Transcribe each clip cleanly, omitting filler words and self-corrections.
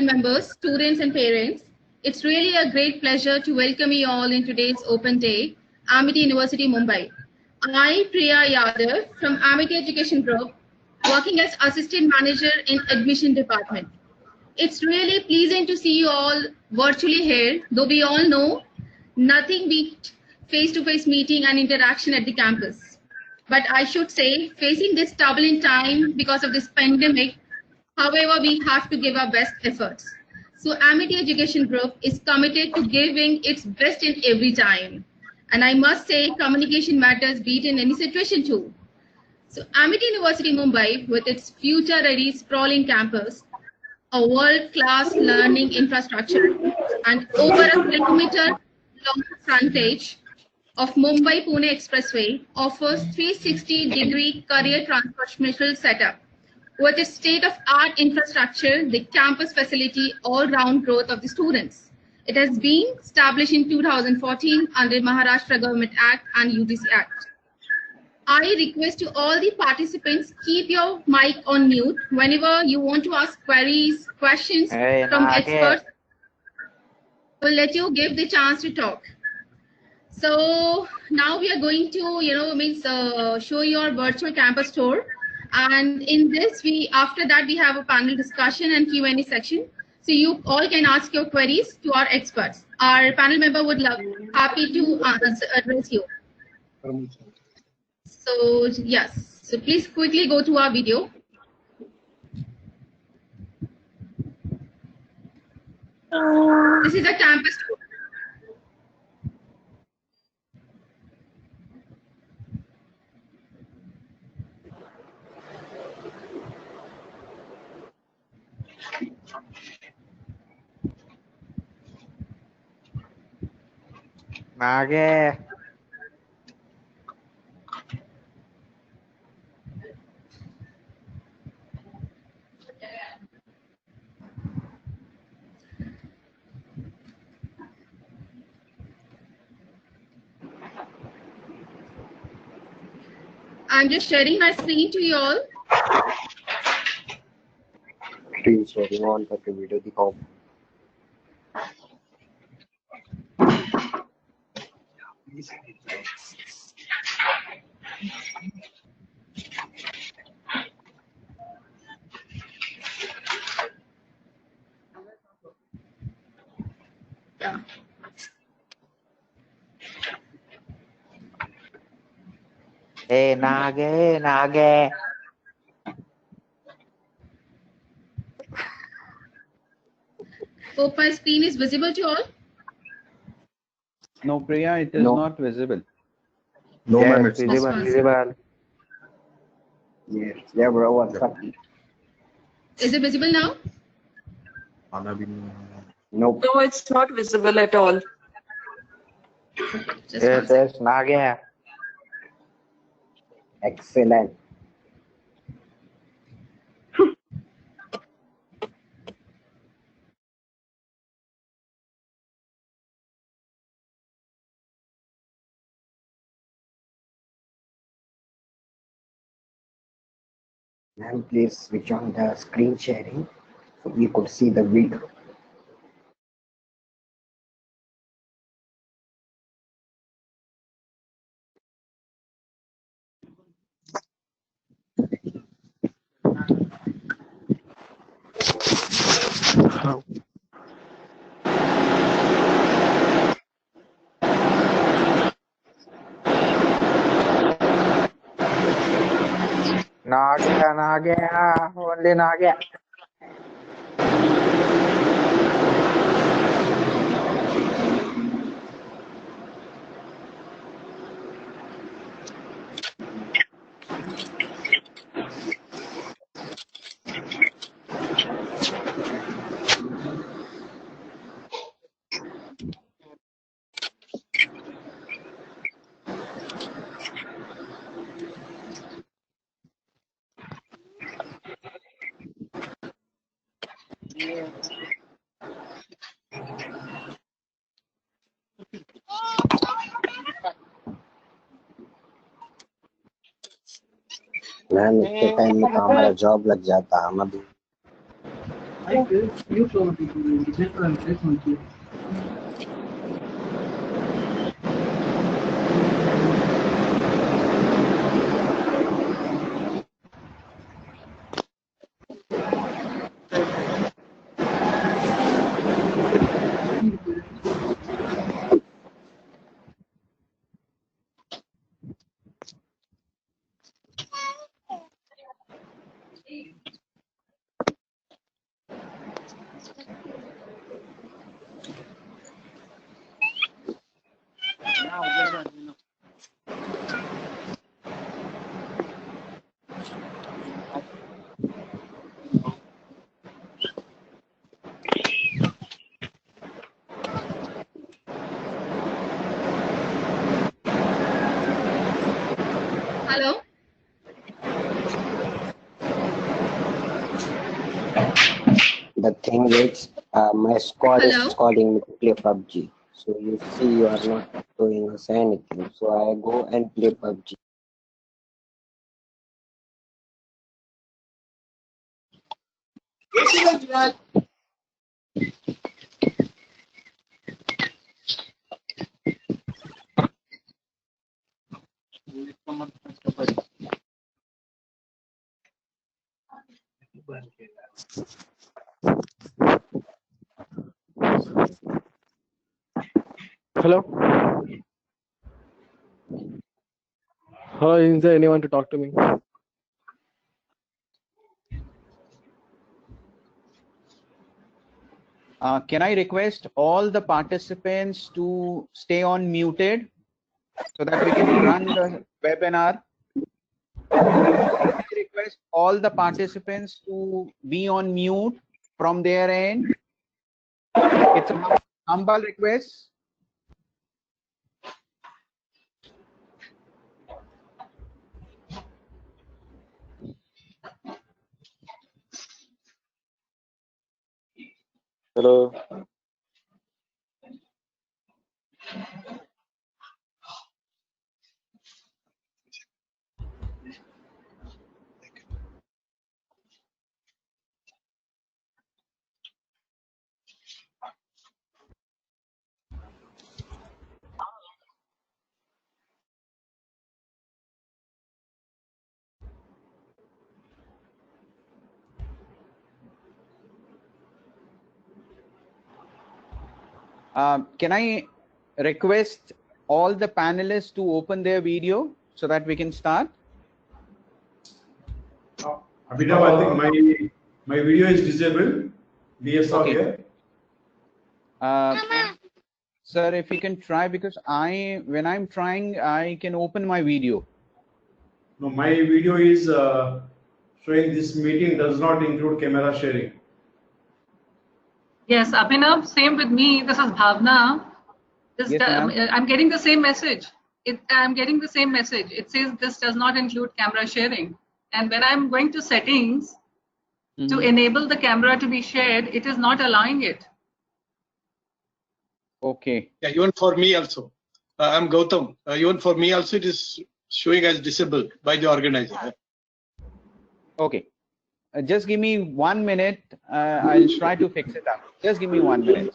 members, students and parents. It's really a great pleasure to welcome you all in today's open day, Amity University, Mumbai. I, Priya Yadav from Amity Education Group, working as Assistant Manager in Admission Department. It's really pleasing to see you all virtually here, though we all know nothing beats face-to-face meeting and interaction at the campus. But I should say, facing this turbulent time because of this pandemic, however, we have to give our best efforts. So Amity Education Group is committed to giving its best in every time. And I must say, communication matters beat in any situation too. So Amity University Mumbai, with its future-ready sprawling campus, a world-class learning infrastructure, and over a kilometer-long frontage of Mumbai-Pune Expressway, offers 360-degree career transformational setup. With its state-of-art infrastructure, the campus facility all-round growth of the students. It has been established in 2014 under Maharashtra Government Act and UGC Act. I request to all the participants, keep your mic on mute whenever you want to ask queries, questions from experts. We'll let you give the chance to talk. So now we are going to, show your virtual campus tour. And in this, after that, we have a panel discussion and Q&A section. So you all can ask your queries to our experts. Our panel member would happy to address you. So yes, so please quickly go to our video. This is a campus tour. Nage. I'm just sharing my screen to you all. Screen sharing on करके video दिखाओ. Yeah. Hey, Nage. Hope my screen is visible to all. No, Priya, it is not visible. No, yes, ma'am, it's visible. Yes, yeah, bro. What's up? Is it visible now? Nope. No, it's not visible at all. Yes, Nage. Excellent. Ma'am, please switch on the screen sharing so we could see the video. Nage. Only Nage. Ma'am इतने time में तो हमारा job लग जाता हम अभी Hello. The thing is, my squad is Hello. calling me to play PUBG. So you see, you are not doing us anything. So I go and play PUBG. Hello. Hello, is there anyone to talk to me? Can I request all the participants to stay on muted so that we can run the webinar? Can I request all the participants to be on mute from their end? It's a humble request. Hello. Can I request all the panelists to open their video so that we can start? Abhinav, I think my video is disabled. DSR Okay. here. Sir, if you can try, because when I'm trying, I can open my video. No, my video is showing this meeting does not include camera sharing. Yes, Abhinav, same with me. This is Bhavna. Yes, ma'am. I'm getting the same message. I'm getting the same message. It says this does not include camera sharing. And when I'm going to settings to enable the camera to be shared, it is not allowing it. Okay. Yeah, even for me also. I'm Gautam. Even for me also, it is showing as disabled by the organizer. Okay. Just give me 1 minute. I'll try to fix it up. Just give me 1 minute.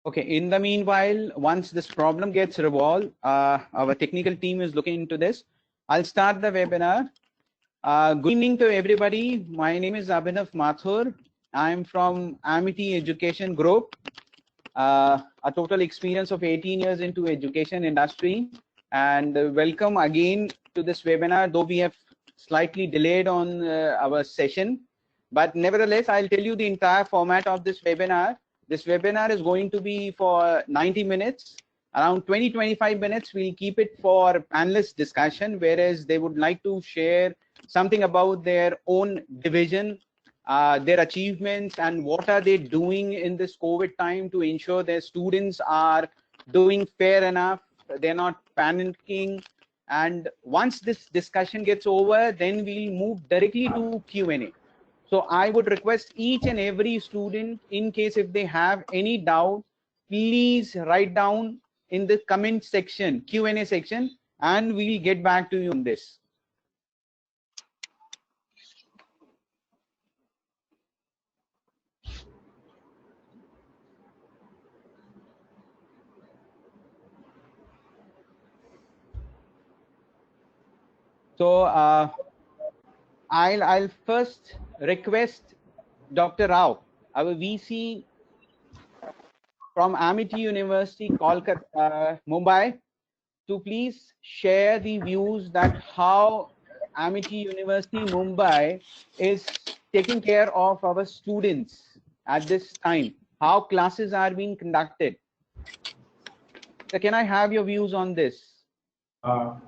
Okay, in the meanwhile, once this problem gets resolved, our technical team is looking into this. I'll start the webinar. Good evening to everybody. My name is Abhinav Mathur. I'm from Amity Education Group. a total experience of 18 years into education industry. And welcome again to this webinar, though we have slightly delayed on our session. But nevertheless, I'll tell you the entire format of this webinar. This webinar is going to be for 90 minutes. Around 20-25 minutes, we'll keep it for panelist discussion, whereas they would like to share something about their own division, their achievements, and what are they doing in this COVID time to ensure their students are doing fair enough, they're not panicking. And once this discussion gets over, then we'll move directly to Q&A. So I would request each and every student, in case if they have any doubt, please write down in the comment section, Q&A section, and we'll get back to you on this. So I'll first request Dr. Rao, our VC from Amity University, Kolkata, Mumbai, to please share the views that how Amity University, Mumbai is taking care of our students at this time, how classes are being conducted. So can I have your views on this? Hello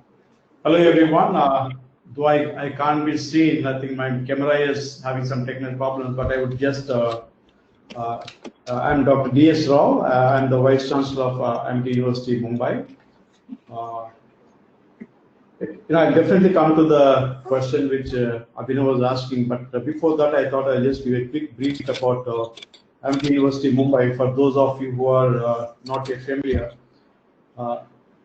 everyone. Though I can't be seen, I think my camera is having some technical problems, but I would just, I'm Dr. D.S. Rao. I'm the Vice Chancellor of Amity University, Mumbai. I'll definitely come to the question which Abhinav was asking, but before that, I thought I'll just give a quick brief about Amity University, Mumbai, for those of you who are not yet familiar.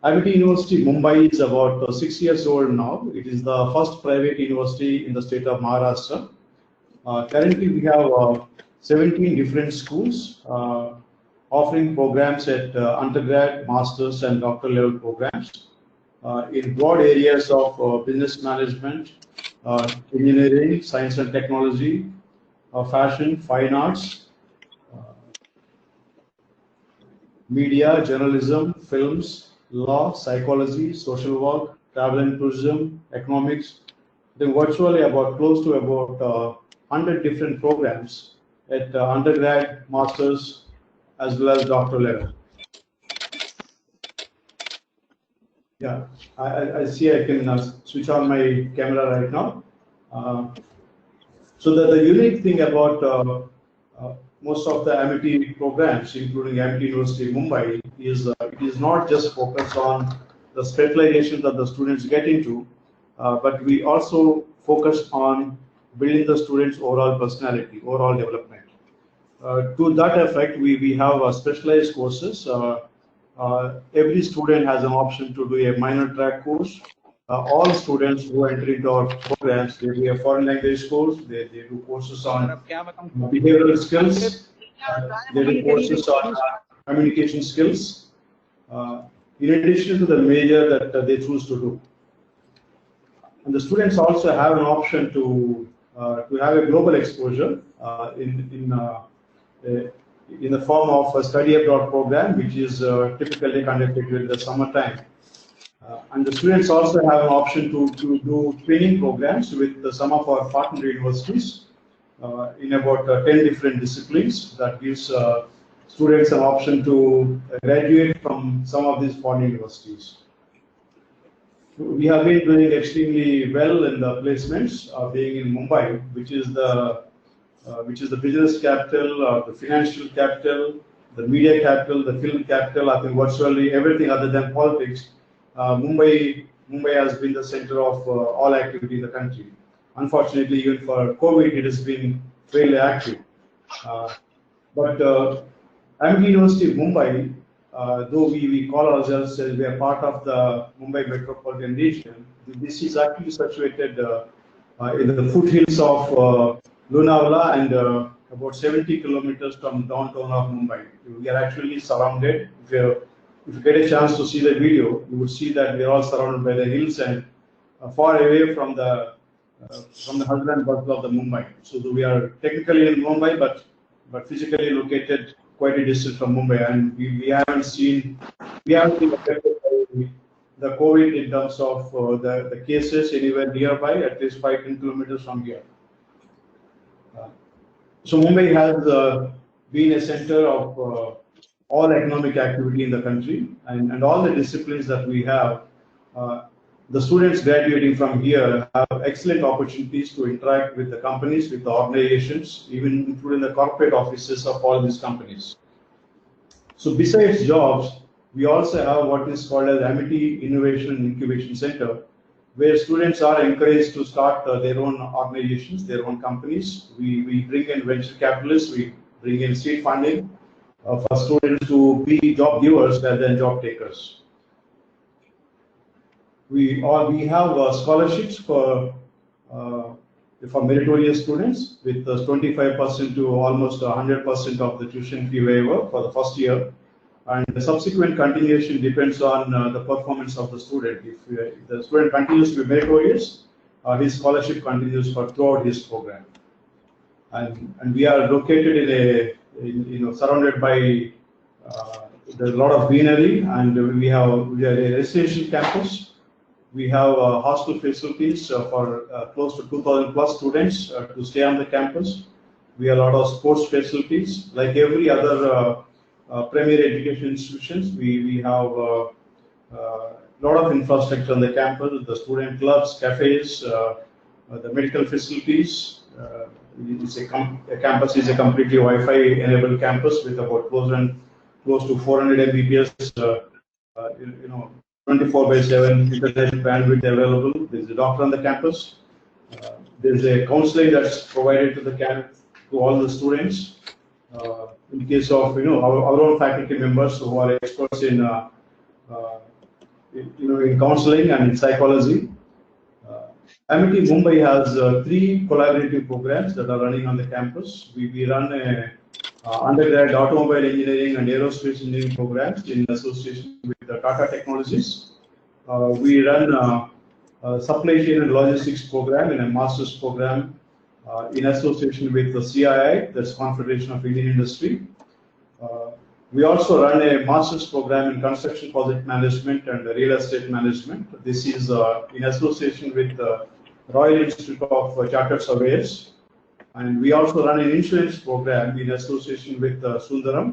Amity University, Mumbai is about 6 years old now. It is the first private university in the state of Maharashtra. Currently, we have 17 different schools offering programs at undergrad, master's, and doctoral level programs in broad areas of business management, engineering, science and technology, fashion, fine arts, media, journalism, films, law, psychology, social work, travel and tourism, economics. Then virtually about close to about 100 different programs at undergrad, masters, as well as doctoral level. Yeah, I see I can switch on my camera right now. So the unique thing about most of the Amity programs, including Amity University Mumbai, is it is not just focused on the specialization that the students get into, but we also focus on building the students' overall personality, overall development. To that effect, we have specialized courses. Every student has an option to do a minor track course. All students who enter into our programs, they do a foreign language course, they do courses on behavioral skills, they do courses on communication skills, in addition to the major that they choose to do. And the students also have an option to have a global exposure in the form of a study abroad program, which is typically conducted during the summertime. And the students also have an option to do training programs with some of our partner universities in about 10 different disciplines. That gives students an option to graduate from some of these foreign universities. We have been doing extremely well in the placements, being in Mumbai, which is the business capital, the financial capital, the media capital, the film capital. I think virtually everything other than politics. Mumbai has been the center of all activity in the country. Unfortunately, even for COVID, it has been fairly active. But Amity University Mumbai, though we call ourselves as we are part of the Mumbai metropolitan region, this is actually situated in the foothills of Lonavala and about 70 kilometers from downtown of Mumbai. We are actually surrounded. If you get a chance to see the video, you would see that we are all surrounded by the hills and far away from the hustle and bustle of the Mumbai. So we are technically in Mumbai, but physically located quite a distance from Mumbai, and we haven't been affected by the COVID in terms of the cases anywhere nearby, at least 5-10 kilometers from here. So Mumbai has been a center of all economic activity in the country, and all the disciplines that we have. The students graduating from here have excellent opportunities to interact with the companies, with the organizations, even including the corporate offices of all these companies. So besides jobs, we also have what is called as Amity Innovation and Incubation Center, where students are encouraged to start their own organizations, their own companies. We bring in venture capitalists, we bring in seed funding for students to be job givers rather than job takers. We have scholarships for meritorious students with 25% to almost 100% of the tuition fee waiver for the first year, and the subsequent continuation depends on the performance of the student. If the student continues to be meritorious, his scholarship continues throughout his program. And we are located surrounded by there's a lot of greenery, and we are a residential campus. We have hostel facilities for close to 2,000 plus students to stay on the campus. We have a lot of sports facilities. Like every other primary education institutions, we have a lot of infrastructure on the campus, the student clubs, cafes, the medical facilities. The campus is a completely Wi-Fi enabled campus with about close to 400 Mbps, 24/7 internet bandwidth available. There's a doctor on the campus. There's a counseling that's provided to all the students. In case of our own faculty members who are experts in in counseling and in psychology. Amity Mumbai has 3 collaborative programs that are running on the campus. We run a undergrad automobile engineering and aerospace engineering programs in association with the Tata Technologies. We run a supply chain and logistics program in a master's program in association with the CII, that's Confederation of Indian Industry. We also run a master's program in construction project management and real estate management. This is in association with the Royal Institute of Chartered Surveyors. And we also run an insurance program in association with Sundaram.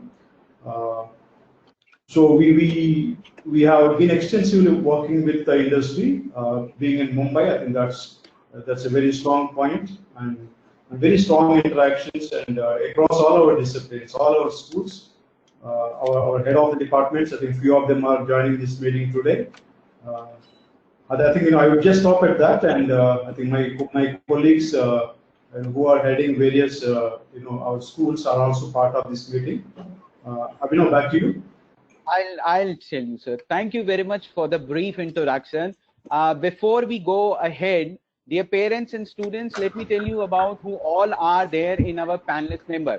So we have been extensively working with the industry. Being in Mumbai, I think that's a very strong point, and very strong interactions and across all our disciplines, all our schools, our head of the departments. I think few of them are joining this meeting today. I think I would just stop at that, and I think my colleagues who are heading various our schools are also part of this meeting. Abhinav, back to you. I'll tell you, sir. Thank you very much for the brief introduction. Before we go ahead, dear parents and students, let me tell you about who all are there in our panelist member.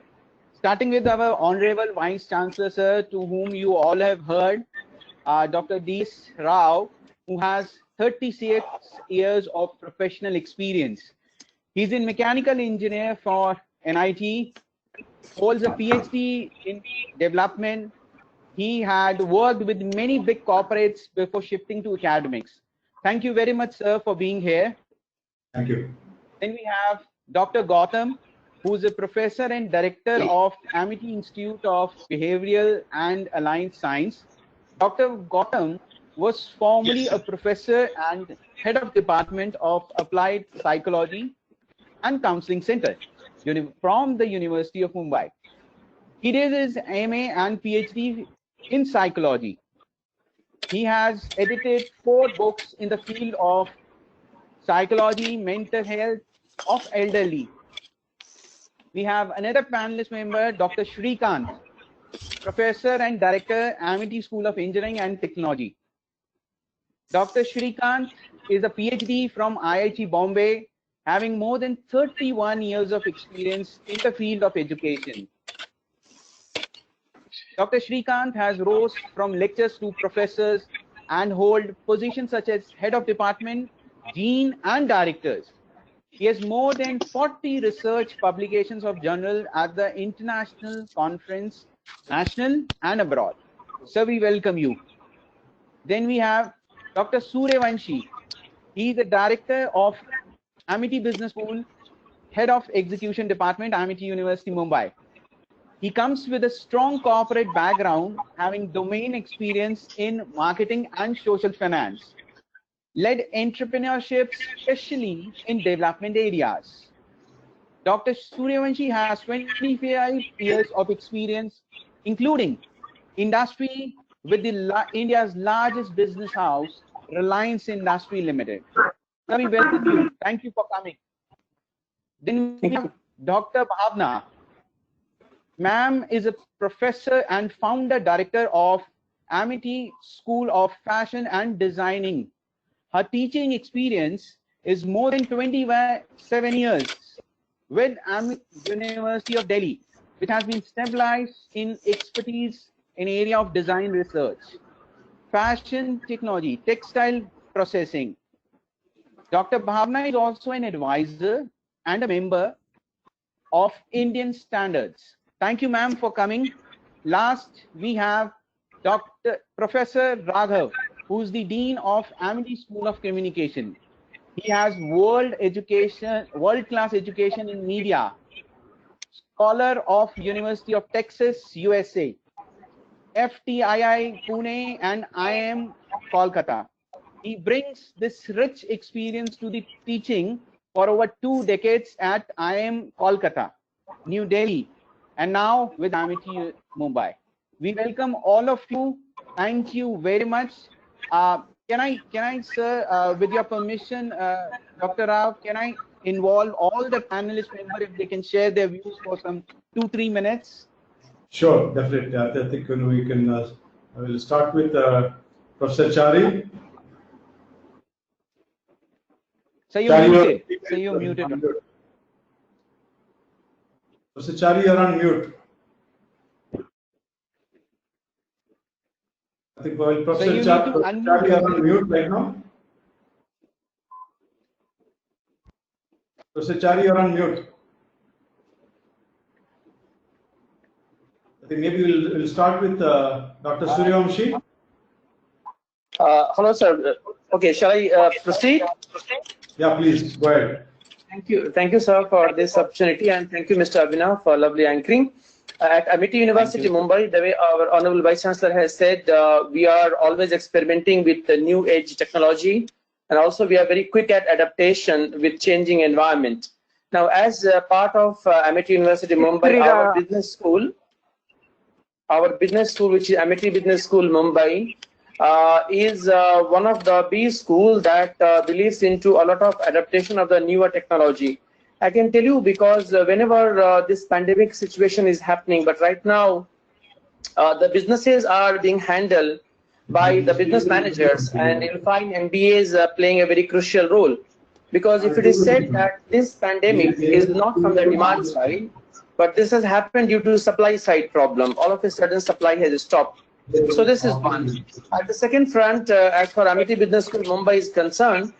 Starting with our Honorable Vice Chancellor, sir, to whom you all have heard, Dr. D.S. Rao, who has 36 years of professional experience. He's a mechanical engineer for NIT, holds a PhD in development. He had worked with many big corporates before shifting to academics. Thank you very much, sir, for being here. Thank you. Then we have Dr. Gautam, who is a professor and director of Amity Institute of Behavioral and Allied Science. Dr. Gautam was formerly a professor and head of Department of Applied Psychology and Counseling Center from the University of Mumbai. He did his MA and PhD in psychology. He has edited 4 books in the field of psychology, mental health of elderly. We have another panelist member, Dr. Shrikant, professor and director, Amity School of Engineering and Technology. Dr. Shrikant is a PhD from IIT Bombay, having more than 31 years of experience in the field of education. Dr. Shrikant has rose from lecturers to professors and hold positions such as head of department, dean, and directors. He has more than 40 research publications of journals at the International Conference national and abroad. So we welcome you. Then we have Dr. Suryavanshi. He is the director of Amity Business School, head of execution department, Amity University, Mumbai. He comes with a strong corporate background, having domain experience in marketing and social finance, led entrepreneurship, especially in development areas. Dr. Suryavanshi has 25 years of experience, including industry with India's largest business house, Reliance Industry Limited. So we welcome you. Thank you for coming. Then we have Dr. Bhavna. Ma'am is a professor and founder director of Amity School of Fashion and Designing. Her teaching experience is more than 27 years with Amity University of Delhi, which has been stabilized in expertise in area of design research, fashion technology, textile processing. Dr. Bhavna is also an advisor and a member of Indian Standards. Thank you, ma'am, for coming. Last, we have Professor Raghav, who is the Dean of Amity School of Communication. He has world-class education in media, scholar of University of Texas, USA, FTII Pune and IIM Kolkata. He brings this rich experience to the teaching for over 2 decades at IIM Kolkata, New Delhi, and now with Amity Mumbai. We welcome all of you. Thank you very much. Can I, sir, with your permission, Dr. Rao, can I involve all the panelist members if they can share their views for some 2-3 minutes? Sure, definitely. I think we can. I will start with Professor Chari. So you're muted. So you're muted. Professor Chari, you're on mute. I think Professor Chari, you're on mute right now. Professor Chari, you're on mute. I think maybe we'll start with Dr. Suryavanshi. Hello, sir. Okay, shall I proceed? Yeah, please go ahead. Thank you, sir, for this opportunity, and thank you, Mr. Abhinav, for lovely anchoring. At Amity University, Mumbai, the way our Honorable Vice Chancellor has said, we are always experimenting with the new age technology, and also we are very quick at adaptation with changing environment. Now, as part of Amity University, Mumbai, our business school, which is Amity Business School, Mumbai, is one of the B schools that believes into a lot of adaptation of the newer technology. I can tell you because whenever this pandemic situation is happening, but right now the businesses are being handled by the business managers, and you'll find MBAs playing a very crucial role. Because if it is said that this pandemic is not from the demand side, but this has happened due to supply side problem, all of a sudden supply has stopped. So this is one. At the second front, as far Amity Business School Mumbai is concerned,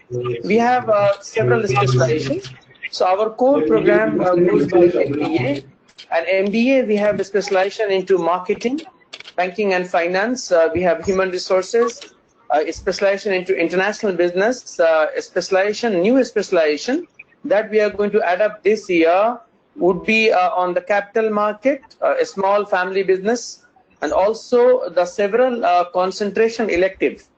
we have several specializations. So our core program goes by MBA. And MBA, we have a specialization into marketing, banking and finance. We have human resources, a specialization into international business, a new specialization that we are going to add up this year would be on the capital market, a small family business, and also the several concentration elective.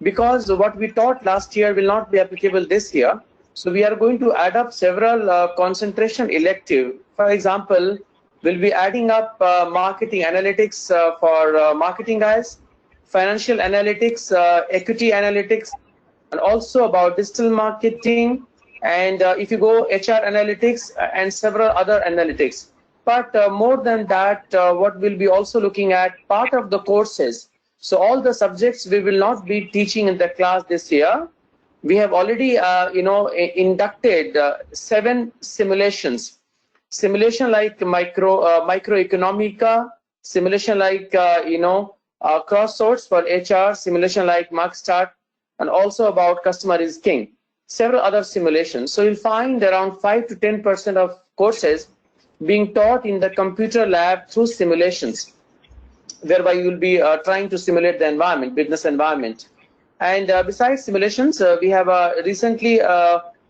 Because what we taught last year will not be applicable this year. So we are going to add up several concentration elective. For example, we'll be adding up marketing analytics for marketing guys, financial analytics, equity analytics, and also about digital marketing. And if you go HR analytics and several other analytics. But more than that, what we'll be also looking at part of the courses. So all the subjects we will not be teaching in the class this year. We have already, inducted 7 simulations. Simulation like microeconomica, simulation like, cross-source for HR, simulation like MarkStart, and also about customer is king. Several other simulations. So you'll find around 5 to 10% of courses being taught in the computer lab through simulations. whereby you will be trying to simulate the environment, business environment. And besides simulations, we have recently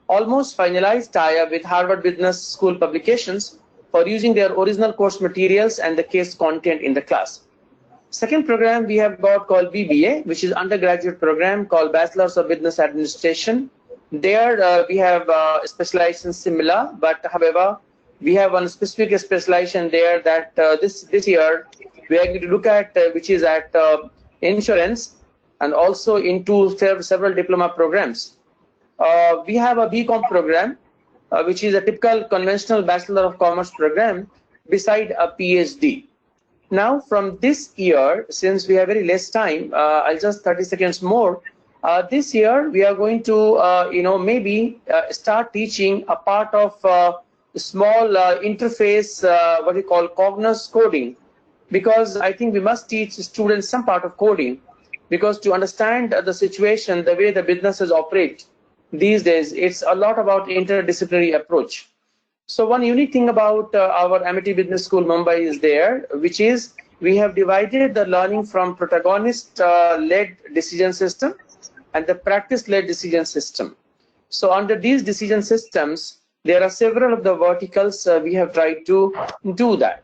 almost finalized tie-up with Harvard Business School Publications for using their original course materials and the case content in the class. Second program we have got called BBA, which is undergraduate program called Bachelors of Business Administration. There we have specialization similar, but however, we have one specific specialization there that this year we are going to look at, which is at insurance and also into several diploma programs. We have a BCom program, which is a typical conventional Bachelor of Commerce program beside a PhD. Now, from this year, since we have very less time, I'll just 30 seconds more. This year, we are going to, maybe start teaching a part of small interface, what we call Cognos coding, because I think we must teach students some part of coding, because to understand the situation, the way the businesses operate these days, it's a lot about interdisciplinary approach. So one unique thing about our Amity Business School Mumbai is there, which is we have divided the learning from protagonist-led decision system and the practice-led decision system. So under these decision systems, there are several of the verticals we have tried to do that.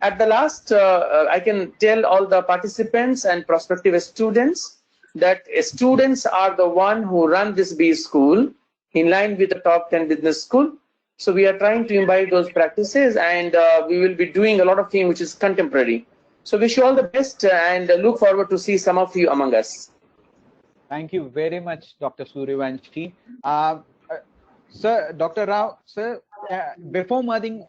At the last, I can tell all the participants and prospective students that students are the one who run this B school in line with the top 10 business school. So we are trying to imbibe those practices, and we will be doing a lot of things which is contemporary. So wish you all the best and look forward to see some of you among us. Thank you very much, Dr. Suryavanshi. Sir, Dr. Rao, sir, before moving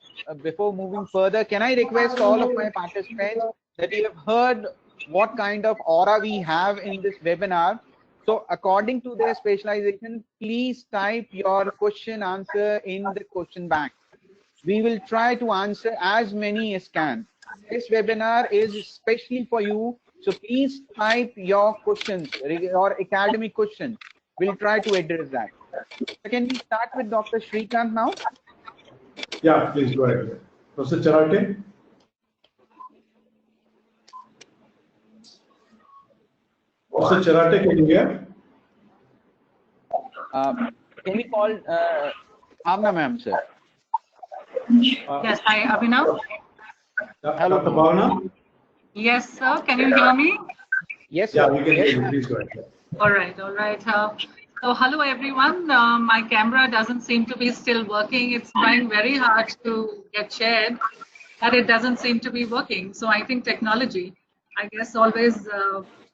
further, can I request all of my participants that you have heard what kind of aura we have in this webinar? So according to their specialization, please type your question answer in the question bank. We will try to answer as many as can. This webinar is especially for you, so please type your questions, your academic questions. We'll try to address that. So can we start with Dr. Shrikant now? Yeah, please go ahead. Professor Charate. Professor Charate, can you hear? Can we call Bhavna ma'am, sir? Yes, hi, Abhinav. Hello, Dr. Bhavna. Yes, sir. Can you hear me? Yes, yeah, sir. we can hear you. Please go ahead. All right, all right. So hello, everyone. My camera doesn't seem to be still working. It's trying very hard to get shared, but it doesn't seem to be working. So I think technology, I guess, always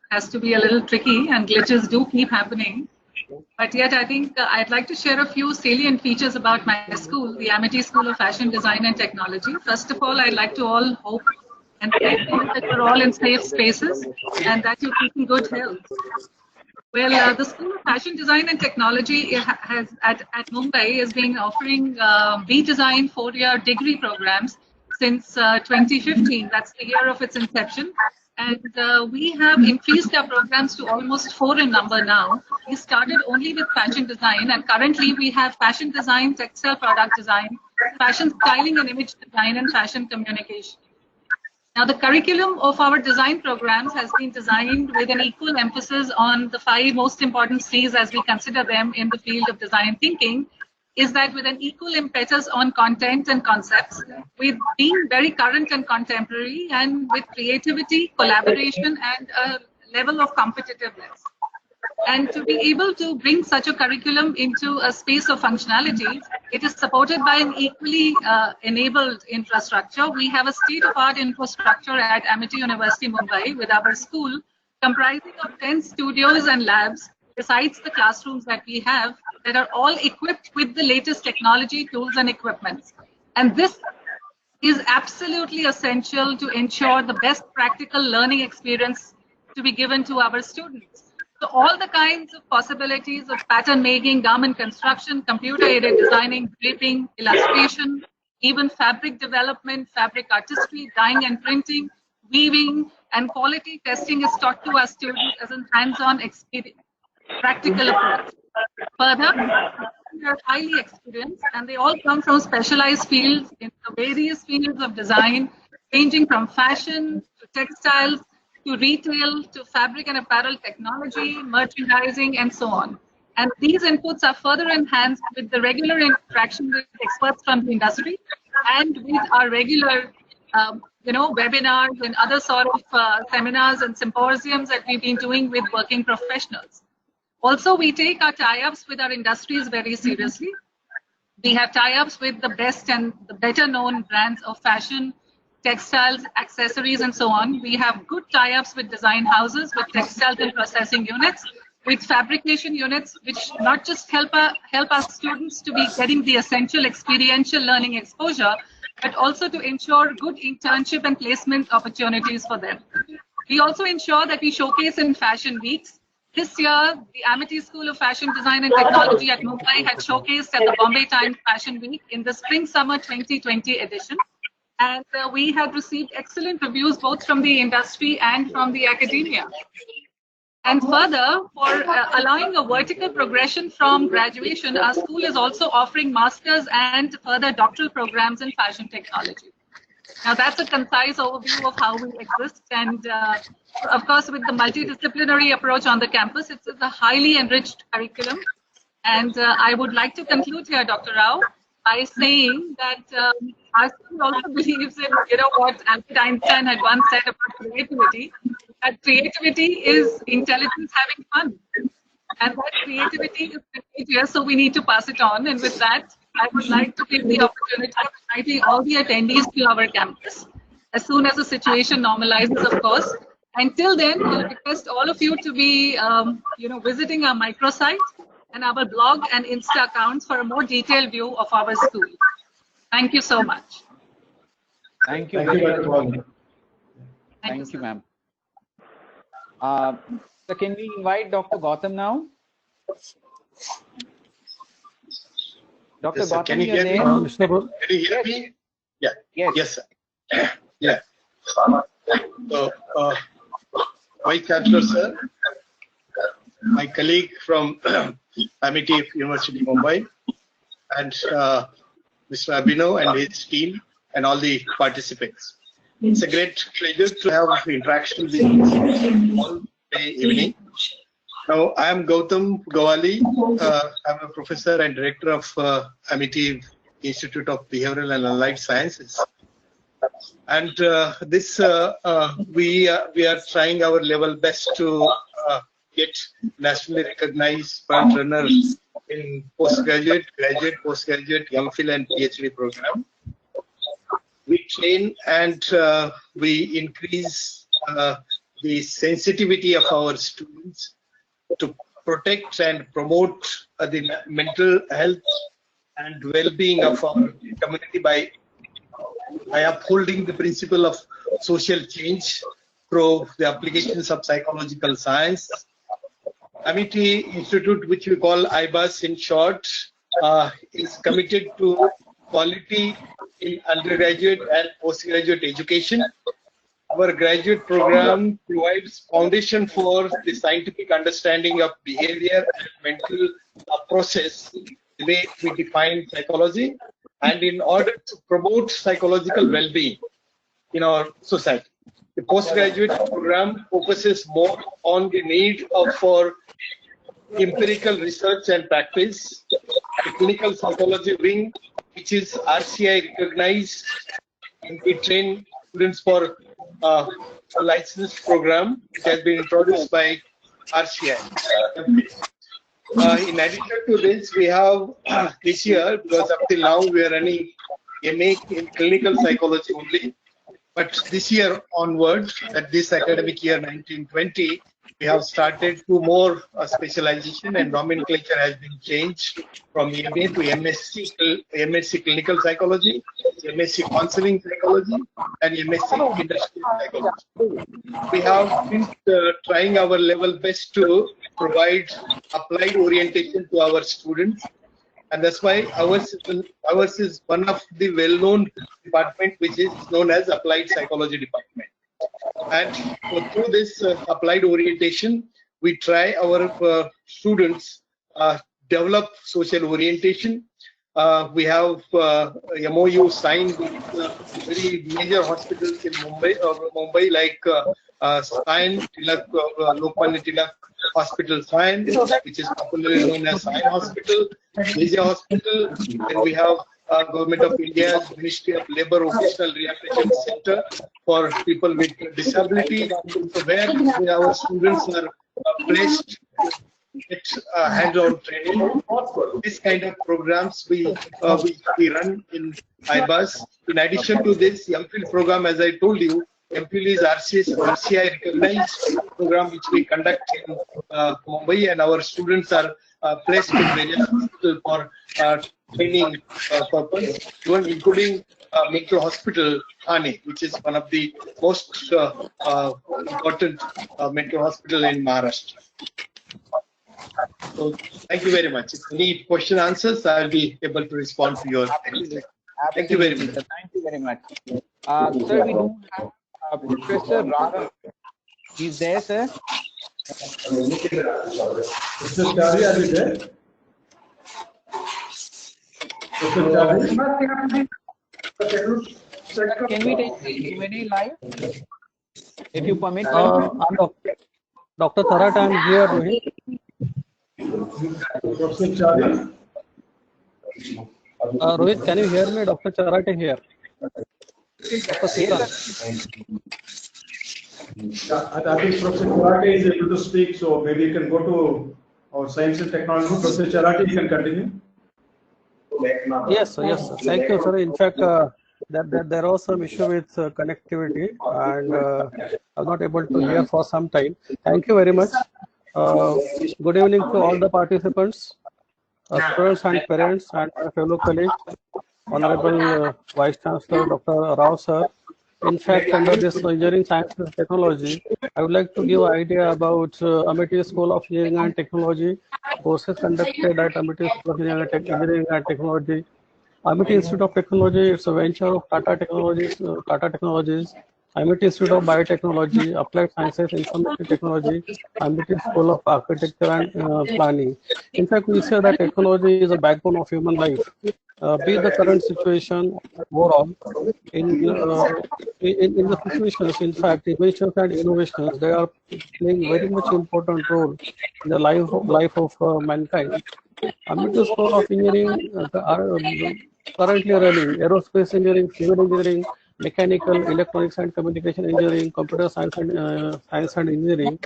has to be a little tricky, and glitches do keep happening. But yet, I think I'd like to share a few salient features about my school, the Amity School of Fashion Design and Technology. First of all, I'd like to all hope and thank you that you're all in safe spaces and that you're keeping good health. Well, the School of Fashion Design and Technology has at Mumbai is being offering B-Design 4-year degree programs since 2015. That's the year of its inception. And we have increased our programs to almost 4 in number now. We started only with fashion design, and currently we have fashion design, textile product design, fashion styling and image design, and fashion communication. Now, the curriculum of our design programs has been designed with an equal emphasis on the 5 most important C's as we consider them in the field of design thinking, is that with an equal impetus on content and concepts, with being very current and contemporary, and with creativity, collaboration, and a level of competitiveness. And to be able to bring such a curriculum into a space of functionality, it is supported by an equally enabled infrastructure. We have a state-of-art infrastructure at Amity University, Mumbai, with our school, comprising of 10 studios and labs, besides the classrooms that we have, that are all equipped with the latest technology, tools, and equipment. And this is absolutely essential to ensure the best practical learning experience to be given to our students. So all the kinds of possibilities of pattern making, garment construction, computer-aided designing, draping, illustration, even fabric development, fabric artistry, dyeing and printing, weaving, and quality testing is taught to our students as a hands-on experience, practical approach. Further, they are highly experienced, and they all come from specialized fields in the various fields of design, ranging from fashion to textiles, to retail, to fabric and apparel technology, merchandising, and so on. And these inputs are further enhanced with the regular interaction with experts from the industry and with our regular webinars and other sort of seminars and symposiums that we've been doing with working professionals. Also, we take our tie-ups with our industries very seriously. We have tie-ups with the best and the better known brands of fashion, textiles, accessories, and so on. We have good tie-ups with design houses, with textiles and processing units, with fabrication units, which not just help our students to be getting the essential experiential learning exposure, but also to ensure good internship and placement opportunities for them. We also ensure that we showcase in fashion weeks. This year, the Amity School of Fashion Design and Technology at Mumbai had showcased at the Bombay Times Fashion Week in the Spring-Summer 2020 edition. And we had received excellent reviews both from the industry and from the academia. And further, for allowing a vertical progression from graduation, our school is also offering master's and further doctoral programs in fashion technology. Now, that's a concise overview of how we exist. And of course, with the multidisciplinary approach on the campus, it's a highly enriched curriculum. And I would like to conclude here, Dr. Rao, by saying that our school also believes in, what Albert Einstein had once said about creativity, that creativity is intelligence having fun. And that creativity is contagious, so we need to pass it on. And with that, I would like to take the opportunity of inviting all the attendees to our campus as soon as the situation normalizes, of course. Until then, we'll request all of you to be, visiting our microsite and our blog and Insta accounts for a more detailed view of our school. Thank you so much. Thank you. Thank you very much. Thank you, ma'am. So can we invite Dr. Gautam now? Dr. Yes, sir. Gautam, Can you your hear me? name? Can you hear me? Yeah. Yes. Sir. Yeah. So, Vice Chancellor, sir, my colleague from Amity University, Mumbai, and Mr. Abhinav and his team, and all the participants. It's a great pleasure to have interaction with you all day evening. Now, I am Gautam Gawali. I'm a professor and director of Amity Institute of Behavioral and Allied Sciences. And we are trying our level best to get nationally recognized front runners in postgraduate, graduate, postgraduate, MPhil, and PhD program. We train and we increase the sensitivity of our students to protect and promote the mental health and well-being of our community by upholding the principle of social change through the applications of psychological science. Amity Institute, which we call IBAS in short, is committed to quality in undergraduate and postgraduate education. Our graduate program provides foundation for the scientific understanding of behavior and mental process, the way we define psychology, and in order to promote psychological well-being in our society. The postgraduate program focuses more on the need for empirical research and practice. The clinical psychology wing, which is RCI recognized, and we train students for a licensed program, which has been introduced by RCI. In addition to this, we have this year, because up till now we are running MA in clinical psychology only, but this year onwards, at this academic year 1920, we have started two more specialization, and nomenclature has been changed from MA to MSc Clinical Psychology, MSc Counseling Psychology, and MSc Industrial Psychology. We have been trying our level best to provide applied orientation to our students, and that's why ours is one of the well-known department, which is known as Applied Psychology Department. And through this applied orientation, we try our students develop social orientation, we have MOU signed with very major hospitals in Mumbai like Sion Tilak, Lokmanya Tilak Hospital Sion, which is popularly known as Sion Hospital, Asia Hospital. Then we have Government of India's Ministry of Labour Vocational Rehabilitation Center for people with disability, so where our students are placed get hands-on training. This kind of programs we run in IBAS. In addition to this, MPhil program, as I told you, MPhil is RCI recognized program which we conduct in Mumbai, and our students are placed in various hospitals for training purpose, even including Metro Hospital, Thane, which is one of the most important Metro Hospital in Maharashtra. So thank you very much. If you need question answers, I'll be able to respond to your questions. Thank you very much. Thank you very much. Sir, we do have Professor Raghav. He's there, sir. Mr. Chari, are you there? Mr. Chari? Can we take the Q&A live? If you permit. I'm Dr. Tharat, I'm here, Rohit. Professor Chari? Rohit, can you hear me? Dr. Charat is here. Dr. Sita. I think Professor Charati is able to speak, so maybe you can go to our science and technology. Professor Charati, you can continue. Yes, sir. Yes, sir. Thank you, sir. In fact, there was some issue with connectivity, and I'm not able to hear for some time. Thank you very much. Good evening to all the participants, students and parents, and my fellow colleagues, Honorable Vice Chancellor Dr. Rao sir. In fact, under this engineering science and technology, I would like to give an idea about Amity School of Engineering and Technology, courses conducted at Amity School of Engineering and Technology. Amity Institute of Technology, it's a venture of Tata Technologies, Amity Institute of Biotechnology, Applied Sciences, Information Technology, Amity School of Architecture and Planning. In fact, we say that technology is a backbone of human life. Be the current situation overall, in the situations, in fact, inventions and innovations, they are playing very much important role in the life of mankind. Amity School of Engineering are currently running aerospace engineering, civil engineering, mechanical, electronics and communication engineering, computer science and engineering.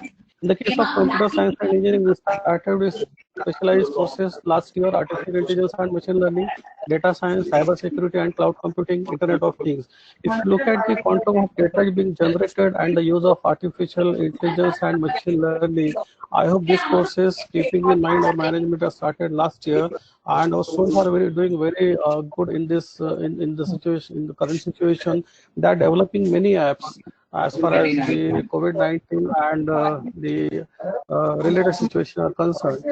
In the case of computer science and engineering, we started with specialized courses last year: artificial intelligence and machine learning, data science, cyber security and cloud computing, Internet of Things. If you look at the quantum of data being generated and the use of artificial intelligence and machine learning, I hope these courses, keeping in mind our management has started last year, and our students are doing very good in this in the current situation. They are developing many apps as far as the COVID-19 and the related situation are concerned.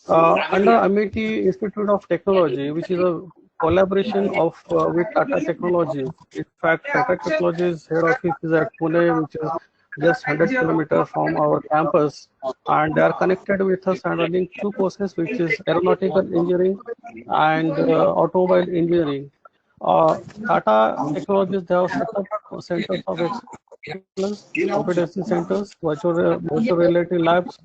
Under Amity Institute of Technology, which is a collaboration of with Tata Technologies. In fact, Tata Technologies head office is at Pune, which is just 100 kilometers from our campus, and they are connected with us and running two courses, which is aeronautical engineering and automobile engineering. Tata Technologies, they have set up centers of excellence, competency centers, virtual reality labs,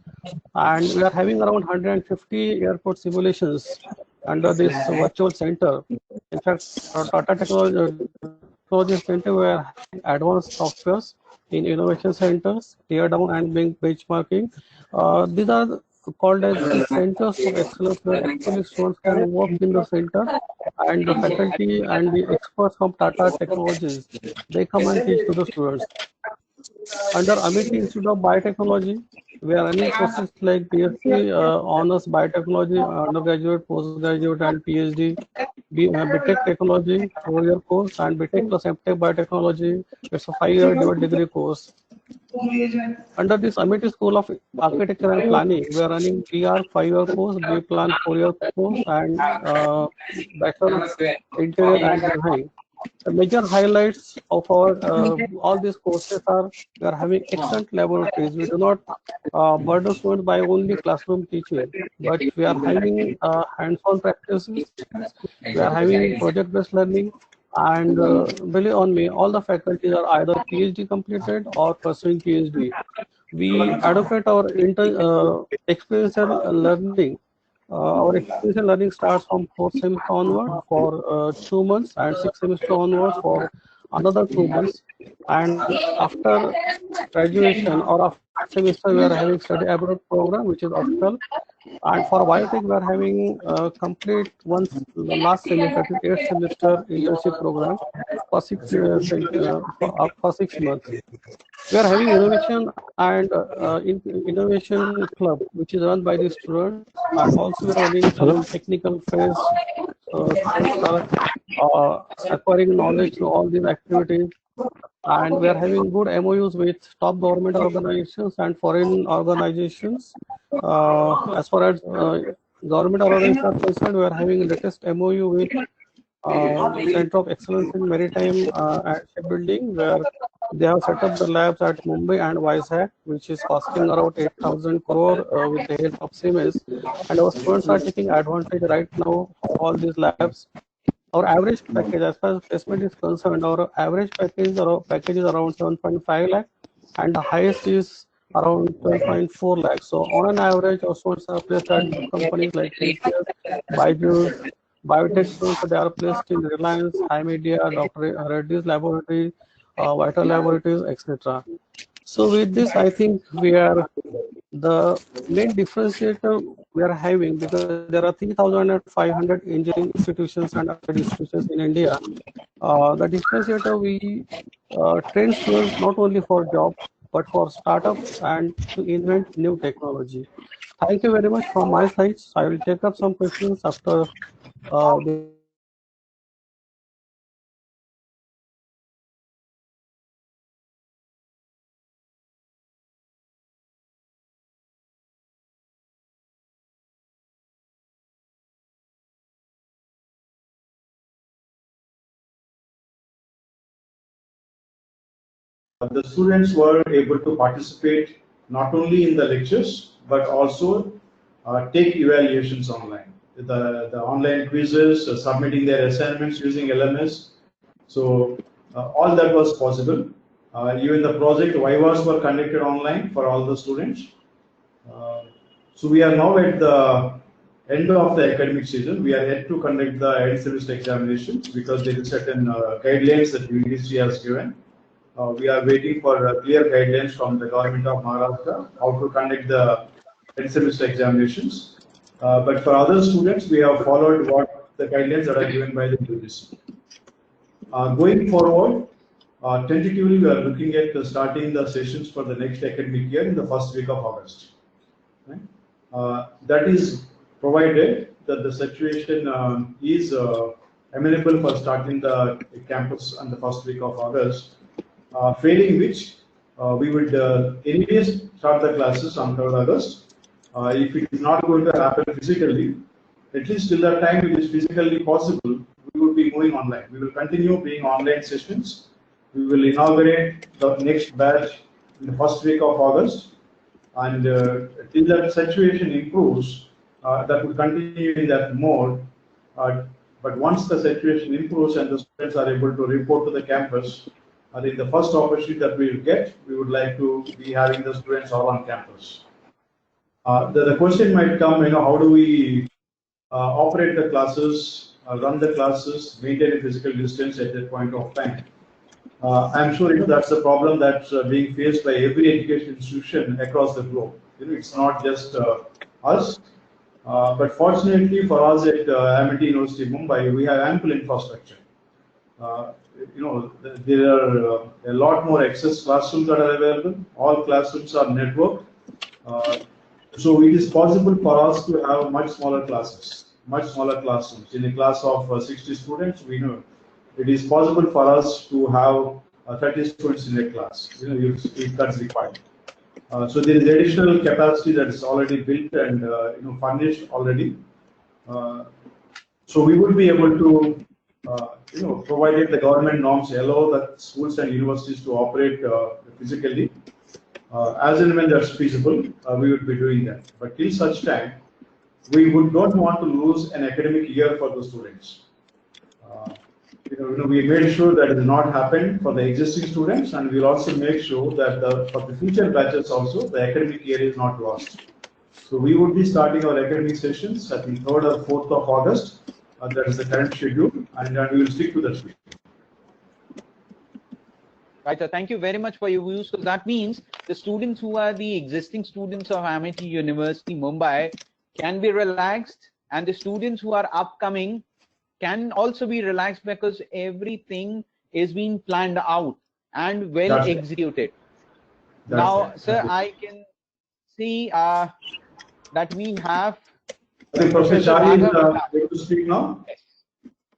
and we are having around 150 airport simulations under this virtual center. In fact, Tata Technology Center, we are advanced softwares in innovation centers, tear down and benchmarking. These are called as the centers of excellence, where actually students can work in the center, and the faculty and the experts from Tata Technologies, they come and teach to the students. Under Amity Institute of Biotechnology, we are running courses like BSc Honors Biotechnology, undergraduate, postgraduate and PhD, BTech Technology, 4-year course, and BTech plus MTech Biotechnology, it's a 5-year dual degree course. Under this Amity School of Architecture and Planning, we are running PR 5-year course, B-Plan 4-year course, and Bachelor of Interior and Design. the major highlights of our all these courses are we are having excellent laboratories. We do not burden students by only classroom teaching, but we are having hands-on practices. We are having project-based learning, and believe on me, all the faculties are either PhD completed or pursuing PhD. We advocate our experiential learning. Our experiential learning starts from 4th semester onward for 2 months, and 6th semester onwards for another 2 months. And after graduation or after semester, we are having study abroad program, which is optional. And for biotech, we are having complete once the last semester, 8th semester internship program for 6 months. We are having innovation and innovation club, which is run by the students, and also we are running some technical phase. Students are acquiring knowledge through all these activities, and we are having good MOUs with top government organizations and foreign organizations. As far as government organizations are concerned, we are having latest MOU with Center of Excellence in Maritime and Shipbuilding, where they have set up the labs at Mumbai and Vizag, which is costing around 8,000 crore with the help of Siemens. And our students are taking advantage right now of all these labs. Our average package, as far as placement is concerned, our average package is around 7.5 lakh, and the highest is around 12.4 lakh. So on an average, our students are placed at companies like TCS, Byju's, biotech students, they are placed in Reliance, iMedia, Dr. Reddy's Laboratory, Vital Laboratories, etc. So with this, I think we are the main differentiator we are having, because there are 3,500 engineering institutions and other institutions in India. The differentiator, we train students not only for jobs but for startups and to invent new technology. Thank you very much from my side. I will take up some questions after the the students were able to participate not only in the lectures but also take evaluations online. The online quizzes, submitting their assignments using LMS. So all that was possible. Even the project vivas were conducted online for all the students. So we are now at the end of the academic season. We are yet to conduct the end semester examinations because there is certain guidelines that UGC has given. We are waiting for clear guidelines from the government of Maharashtra how to conduct the end semester examinations. But for other students, we have followed what the guidelines that are given by the UGC. Going forward, tentatively we are looking at starting the sessions for the next academic year in the first week of August. Right? That is provided that the situation is amenable for starting the campus on the first week of August. Failing which, we would anyways start the classes on 3rd August. If it is not going to happen physically, at least till that time it is physically possible, we will be moving online. We will continue being online sessions. We will inaugurate the next batch in the first week of August. And till that situation improves, that will continue in that mode. But once the situation improves and the students are able to report to the campus, I think the first opportunity that we will get, we would like to be having the students all on campus. The question might come, how do we operate the classes, run the classes, maintain a physical distance at that point of time? I'm sure that's a problem that's being faced by every education institution across the globe. It's not just us, but fortunately for us at Amity University Mumbai, we have ample infrastructure. There are a lot more access classrooms that are available. All classrooms are networked. So it is possible for us to have much smaller classes, much smaller classrooms. In a class of 60 students, we know it is possible for us to have 30 students in a class, if that's required. So there is additional capacity that is already built and furnished already. So we would be able to provided the government norms allow the schools and universities to operate physically, as and when that's feasible, we would be doing that. But till such time, we don't want to lose an academic year for the students. We made sure that it did not happen for the existing students, and we'll also make sure that for the future batches also, the academic year is not lost. So we would be starting our academic sessions at the 3rd or 4th of August. That is the current schedule, and we will stick to that. Right, sir. Thank you very much for your views. So that means the students who are the existing students of Amity University, Mumbai, can be relaxed, and the students who are upcoming can also be relaxed because everything is being planned out and well executed. Now, sir, I can see that we have. I think Professor Chari is able to speak now. Yes.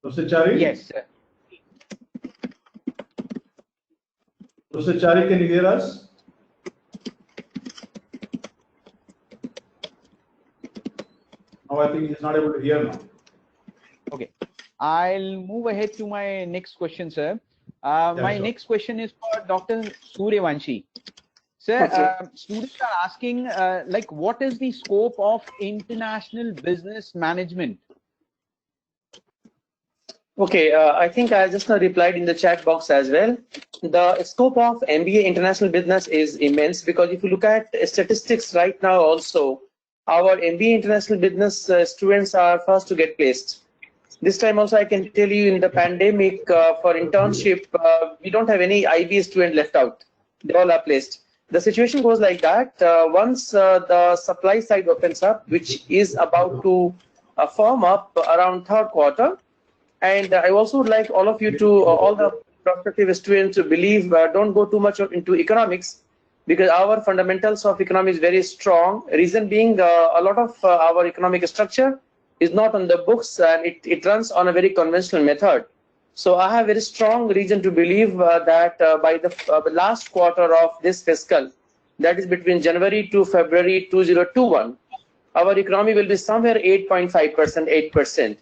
Professor Chari? Yes, sir. Professor Chari, can you hear us? No, I think he's not able to hear now. Okay. I'll move ahead to my next question, sir. My next question is for Dr. Suryavanshi. Sir, students are asking, what is the scope of international business management? Okay, I think I just replied in the chat box as well. The scope of MBA International Business is immense, because if you look at statistics right now also, our MBA International Business students are first to get placed. This time also I can tell you, in the pandemic for internship, we don't have any IB student left out. They all are placed. The situation goes like that. Once the supply side opens up, which is about to firm up around 3rd quarter, and I also would like all of you to, all the prospective students, to believe, don't go too much into economics, because our fundamentals of economics is very strong. Reason being, a lot of our economic structure is not on the books, and it runs on a very conventional method. So I have very strong reason to believe that by the last quarter of this fiscal, that is between January to February 2021, our economy will be somewhere 8.5%, 8%.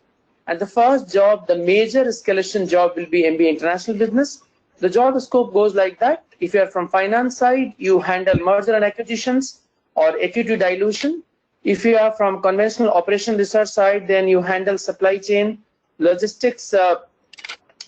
And the first job, the major escalation job, will be MBA International Business. The job scope goes like that. If you are from finance side, you handle merger and acquisitions or equity dilution. If you are from conventional operation research side, then you handle supply chain, logistics,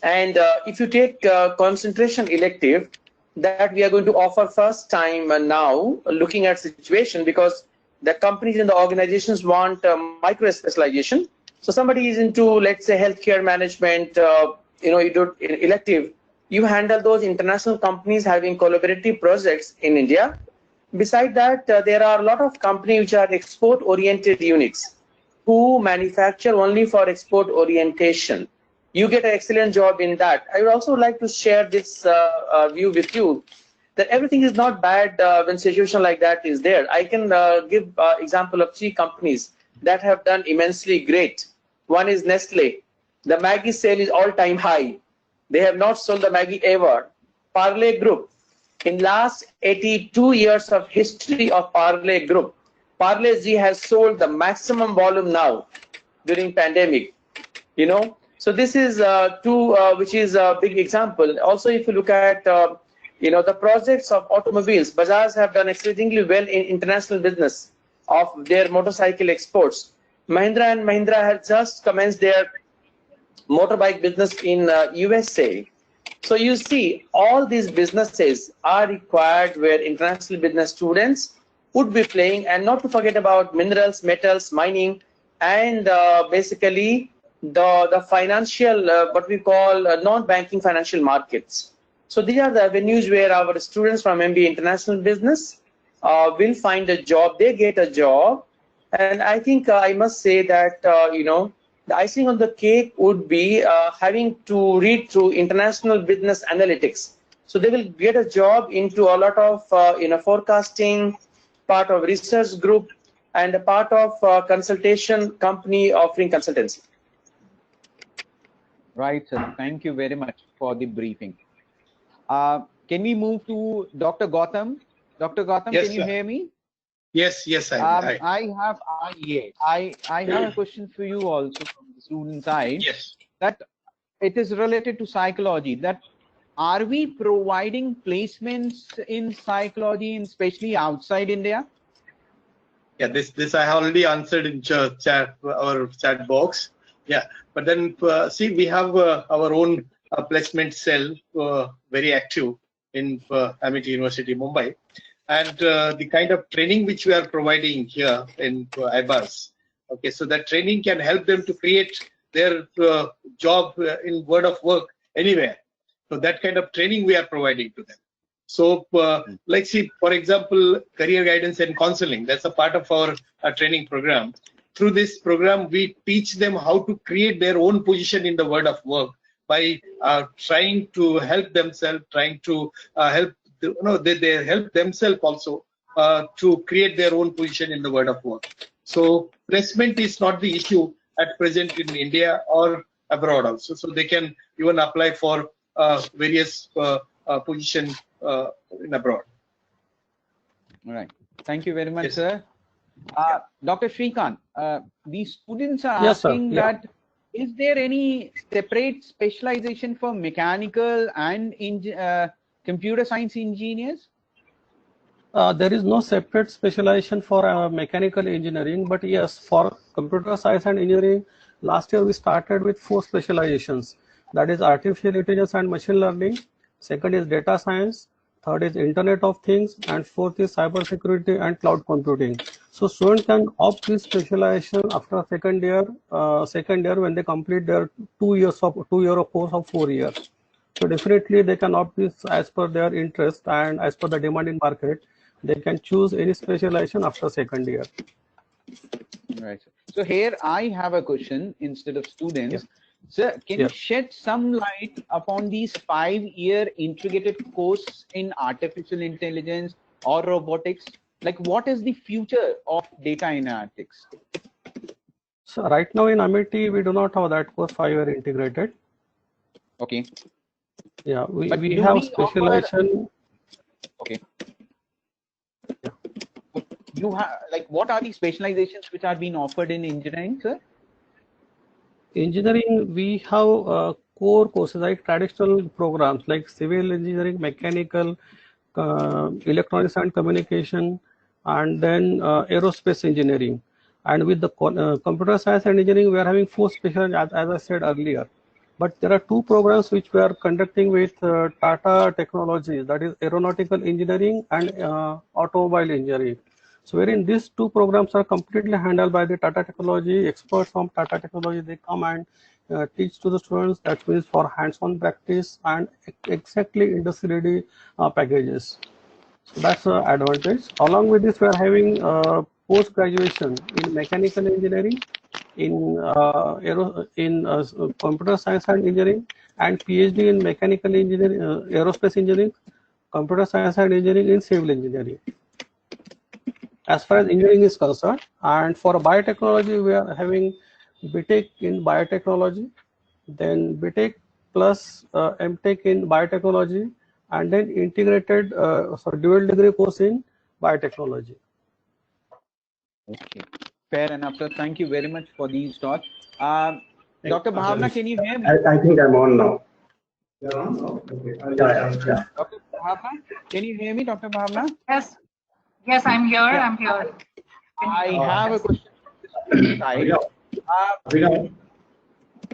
and if you take concentration elective, that we are going to offer first time now, looking at situation, because the companies and the organizations want micro specialization. So somebody is into, let's say, healthcare management, you do elective, you handle those international companies having collaborative projects in India. Beside that, there are a lot of companies which are export-oriented units who manufacture only for export orientation. You get an excellent job in that. I would also like to share this view with you, that everything is not bad when situation like that is there. I can give example of 3 companies that have done immensely great. One is Nestle. The Maggi sale is all-time high. They have not sold the Maggi ever. Parle Group. In last 82 years of history of Parle Group, Parle G has sold the maximum volume now during pandemic. So this is which is a big example. Also, if you look at the projects of automobiles, Bajaj have done exceedingly well in international business of their motorcycle exports. Mahindra and Mahindra have just commenced their motorbike business in USA. So you see, all these businesses are required where international business students would be playing, and not to forget about minerals, metals, mining, and basically the financial, what we call non-banking financial markets. So these are the avenues where our students from MBA International Business will find a job, they get a job. And I think I must say that, the icing on the cake would be having to read through international business analytics. So they will get a job into a lot of forecasting, part of research group, and a part of consultation company offering consultancy. Right, sir. Thank you very much for the briefing. Can we move to Dr. Gautam? Dr. Gautam, Yes, can you sir. hear me? Yes, I have a question for you also from the student side. Yes. That it is related to psychology. That are we providing placements in psychology, and especially outside India? Yeah, this I already answered in chat, our chat box. Yeah, but then see, we have our own placement cell very active in Amity University, Mumbai, and the kind of training which we are providing here in IBAS. Okay, so that training can help them to create their job in world of work anywhere. So that kind of training we are providing to them. So like see, for example, career guidance and counseling, that's a part of our training program. Through this program, we teach them how to create their own position in the world of work by trying to help themselves, trying to help, they help themselves also to create their own position in the world of work. So placement is not the issue at present in India or abroad also. So they can even apply for various position in abroad. All right. Thank you very much, Yes. sir. Dr. Shrikant, these students are Yes, sir. asking that is there any separate specialization for mechanical and computer science engineers? There is no separate specialization for mechanical engineering, but yes, for computer science and engineering, last year we started with 4 specializations. That is artificial intelligence and machine learning. Second is data science. Third is Internet of Things, and fourth is cybersecurity and cloud computing. So students can opt this specialization after second year when they complete their 2 year course of 4 years. So definitely they can opt this as per their interest and as per the demand in market. They can choose any specialization after second year. Right. So here I have a question instead of students. Yeah. Sir, can Yeah. you shed some light upon these 5-year integrated course in artificial intelligence or robotics? Like, what is the future of data analytics? So right now in Amity, we do not have that course 5-year integrated. Okay. Yeah, we But do have we offer- specialization. Okay. You have, like, what are the specializations which are being offered in engineering, sir? Engineering, we have core courses like traditional programs like civil engineering, mechanical, electronics and communication, and then aerospace engineering. And with the computer science and engineering, we are having 4 specializations, as I said earlier. But there are 2 programs which we are conducting with Tata Technologies, that is aeronautical engineering and automobile engineering. So wherein these 2 programs are completely handled by the Tata Technology experts from Tata Technology. They come and teach to the students. That means for hands-on practice and exactly industry-ready packages. So that's the advantage. Along with this, we are having post-graduation in mechanical engineering, in computer science and engineering, and PhD in mechanical engineering, aerospace engineering, computer science and engineering in civil engineering. As far as engineering is concerned, and for biotechnology, we are having BTech in biotechnology, then BTech plus MTech in biotechnology, and then integrated dual degree course in biotechnology. Okay, fair enough, sir. Thank you very much for these thoughts. Dr. Bhavna, can you hear me? I think I'm on now. You're on? Oh, okay. Yeah. Dr. Bhavna, can you hear me, Dr. Bhavna? Yes. Yes, I'm here. Yeah. I'm here. I have a question. Yes,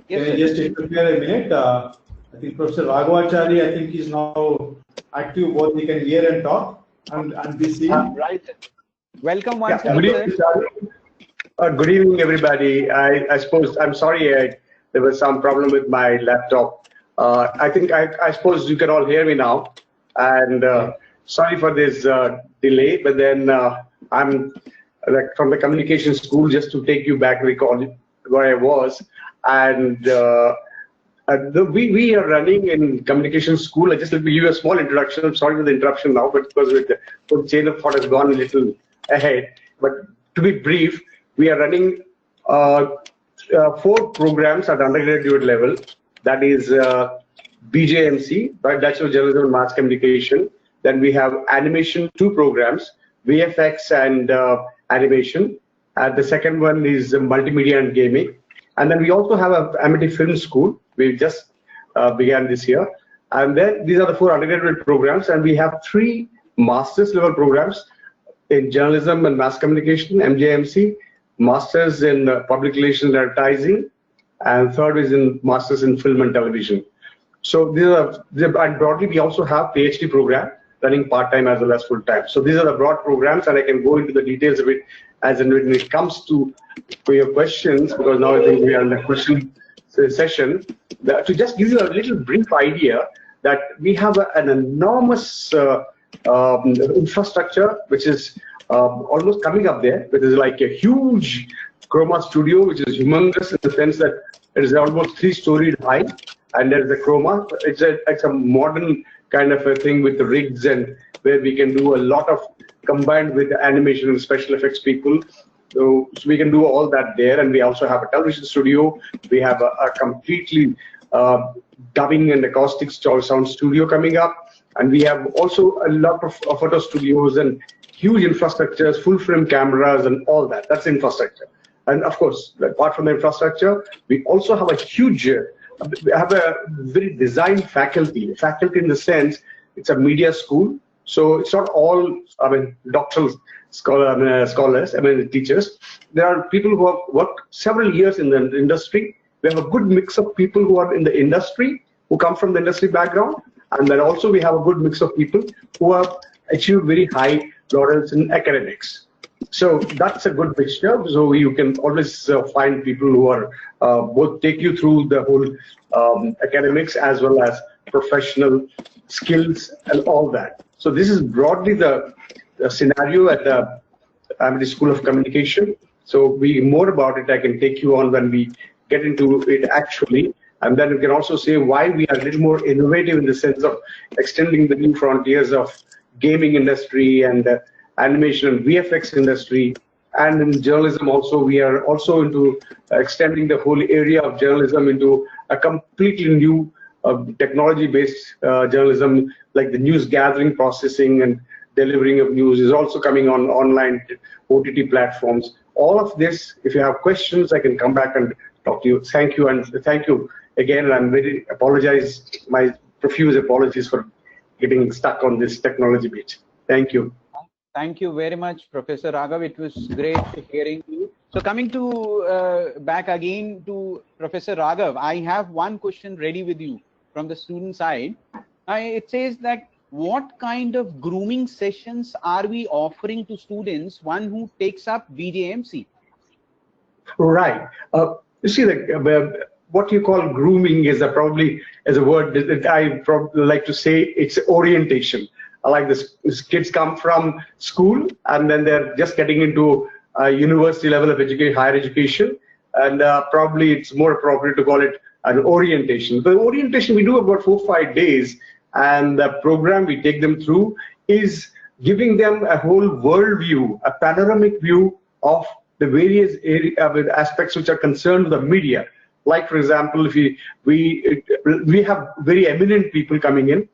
Can sir. I just interfere a minute? I think Professor Raghavachari, I think he's now active, both he can hear and talk and be seen. Right. Welcome once Good again, sir. evening, good evening, everybody. I suppose, I'm sorry, there was some problem with my laptop. I suppose you can all hear me now. And sorry for this delay, but then I'm like from the communication school, just to take you back, recall where I was. And we are running in communication school. I just let me give you a small introduction. I'm sorry for the interruption now, but because the chain of thought has gone a little ahead. But to be brief, we are running 4 programs at undergraduate level. That is BJMC, Bachelor of Journalism and Mass Communication. Then we have animation 2 programs, VFX and animation. The second one is multimedia and gaming. And then we also have a Amity Film School. We just began this year. And then these are the 4 undergraduate programs, and we have 3 master's level programs in journalism and mass communication, MJMC, masters in public relations and advertising, and third is in masters in film and television. So these are, and broadly we also have PhD program running part-time as well as full-time. So these are the broad programs, and I can go into the details of it as and when it comes to your questions, because now I think we are in the question session. To just give you a little brief idea that we have an enormous infrastructure which is almost coming up there, which is like a huge Chroma studio, which is humongous in the sense that it is almost 3-storied high, and there's the Chroma. It's a modern kind of a thing with the rigs, and where we can do a lot of combined with animation and special effects people. So we can do all that there, and we also have a television studio. We have a completely dubbing and acoustic sound studio coming up, and we have also a lot of photo studios and huge infrastructures, full frame cameras and all that. That's infrastructure. And of course, apart from the infrastructure, we also have a huge, we have a very designed faculty. Faculty in the sense, it's a media school. So it's not all, doctoral scholars, teachers. There are people who have worked several years in the industry. We have a good mix of people who are in the industry, who come from the industry background. And then also we have a good mix of people who have achieved very high laurels in academics. So that's a good mixture. So you can always find people who are both take you through the whole academics as well as professional skills and all that. So this is broadly the scenario at the Amity School of Communication. So more about it I can take you on when we get into it actually. And then we can also say why we are a little more innovative in the sense of extending the new frontiers of gaming industry and animation and VFX industry. And in journalism also, we are also into extending the whole area of journalism into a completely new technology-based journalism, like the news gathering, processing, and delivering of news is also coming on online OTT platforms. All of this, if you have questions, I can come back and talk to you. Thank you, and thank you again. I'm very my profuse apologies for getting stuck on this technology bit. Thank you. Thank you very much, Professor Raghav. It was great hearing you. So coming to back again to Professor Raghav, I have one question ready with you from the student side. It says that what kind of grooming sessions are we offering to students, one who takes up BJMC? Right. You see, like what you call grooming is probably as a word that I probably like to say it's orientation. Like this kids come from school and then they're just getting into university level of education, higher education, and probably it's more appropriate to call it an orientation. The orientation we do about 4 or 5 days, and the program we take them through is giving them a whole world view, a panoramic view of the various aspects which are concerned with the media. Like for example, if we have very eminent people coming in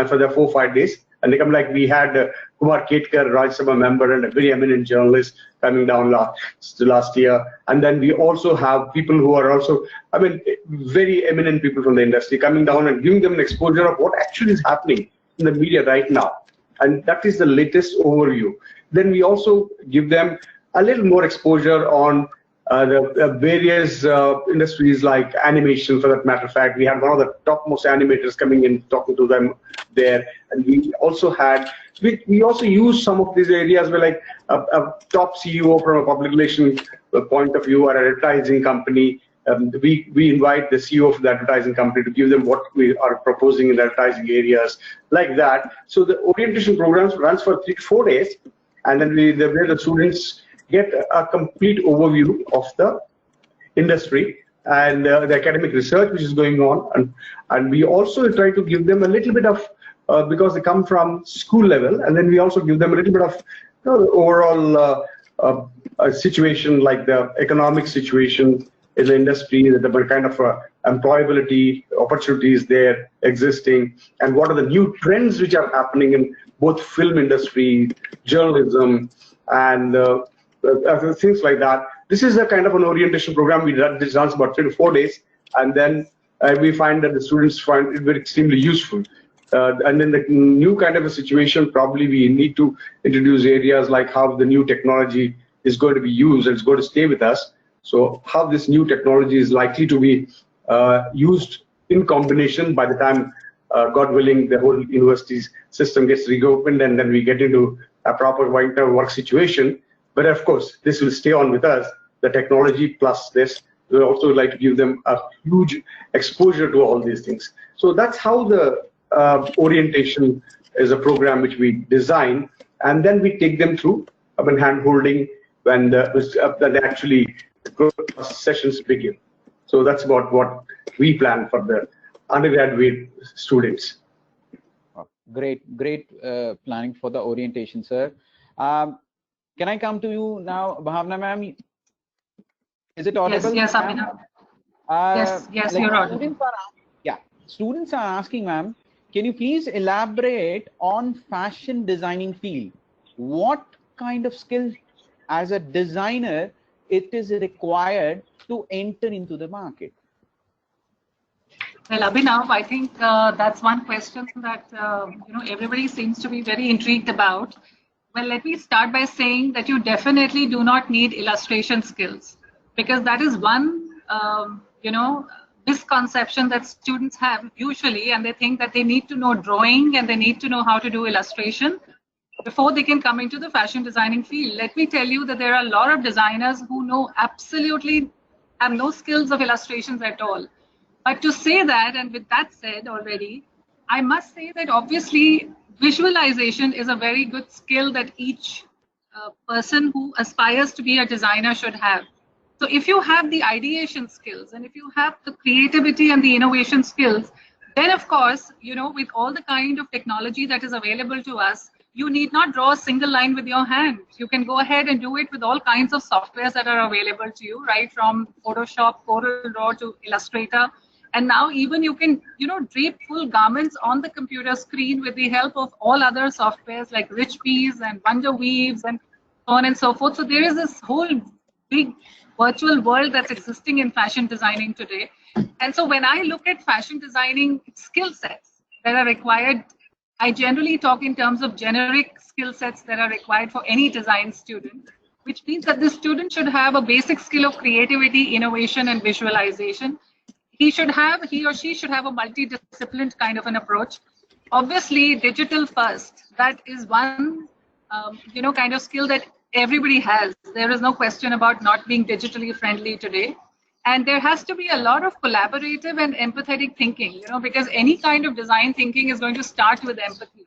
for the 4 or 5 days. And they come like we had Kumar Ketkar, Rajya Sabha member, and a very eminent journalist coming down last year. And then we also have people who are also, very eminent people from the industry coming down and giving them an exposure of what actually is happening in the media right now. And that is the latest overview. Then we also give them a little more exposure on the various industries like animation, for that matter of fact. We had one of the topmost animators coming in, talking to them there. And we also had, we also use some of these areas where like a top CEO from a public relation point of view or an advertising company. We invite the CEO of the advertising company to give them what we are proposing in the advertising areas, like that. So the orientation programs runs for 3 to 4 days. And then where the students get a complete overview of the industry and the academic research which is going on, and we also try to give them a little bit of because they come from school level, and then we also give them a little bit of the overall situation, like the economic situation in the industry, the kind of employability opportunities there existing, and what are the new trends which are happening in both film industry, journalism, and things like that. This is a kind of an orientation program we run. This runs about 3 to 4 days, and then we find that the students find it very extremely useful. And in the new kind of a situation, probably we need to introduce areas like how the new technology is going to be used and it's going to stay with us. So how this new technology is likely to be used in combination by the time, God willing, the whole university's system gets reopened and then we get into a proper work situation. But of course, this will stay on with us, the technology plus this. We also like to give them a huge exposure to all these things. So that's how the orientation is a program which we design, and then we take them through hand holding when the actually sessions begin. So that's about what we plan for the undergraduate students. Great planning for the orientation, sir. Can I come to you now, Bhavna ma'am? Is it audible? Yes, Abhinav. Yes, you're audible. Students are asking, ma'am, can you please elaborate on fashion designing field? What kind of skill as a designer it is required to enter into the market? Well, Abhinav, I think that's one question that everybody seems to be very intrigued about. Well, let me start by saying that you definitely do not need illustration skills, because that is one misconception that students have usually, and they think that they need to know drawing and they need to know how to do illustration before they can come into the fashion designing field. Let me tell you that there are a lot of designers who know absolutely have no skills of illustrations at all. But to say that, and with that said already, I must say that obviously visualization is a very good skill that each person who aspires to be a designer should have. So if you have the ideation skills and if you have the creativity and the innovation skills, then of course, with all the kind of technology that is available to us, you need not draw a single line with your hand. You can go ahead and do it with all kinds of softwares that are available to you, right from Photoshop, CorelDRAW to Illustrator. And now even you can, drape full garments on the computer screen with the help of all other softwares like Richpiece and Wonder Weaves and so on and so forth. So there is this whole big virtual world that's existing in fashion designing today. And so when I look at fashion designing skill sets that are required, I generally talk in terms of generic skill sets that are required for any design student, which means that the student should have a basic skill of creativity, innovation, and visualization. He or she should have a multidisciplined kind of an approach. Obviously, digital first, that is one kind of skill that everybody has. There is no question about not being digitally friendly today. And there has to be a lot of collaborative and empathetic thinking, because any kind of design thinking is going to start with empathy.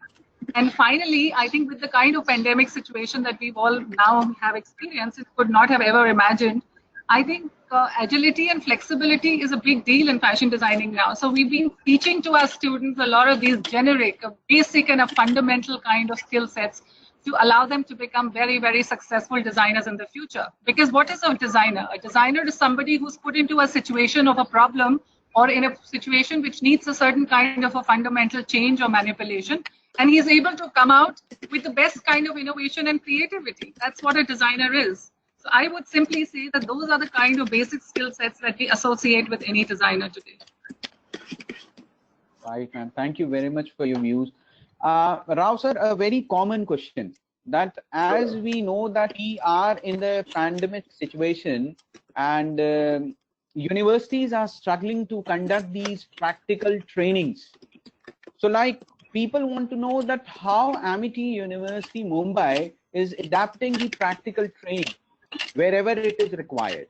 And finally, I think with the kind of pandemic situation that we've all now have experienced, it could not have ever imagined. I think agility and flexibility is a big deal in fashion designing now. So we've been teaching to our students a lot of these generic, a basic and a fundamental kind of skill sets to allow them to become very, very successful designers in the future. Because what is a designer? A designer is somebody who's put into a situation of a problem or in a situation which needs a certain kind of a fundamental change or manipulation. And he's able to come out with the best kind of innovation and creativity. That's what a designer is. So I would simply say that those are the kind of basic skill sets that we associate with any designer today. Right, ma'am. Thank you very much for your views. Rao sir, a very common question that as we know that we are in the pandemic situation and universities are struggling to conduct these practical trainings. So like people want to know that how Amity University Mumbai is adapting the practical training wherever it is required.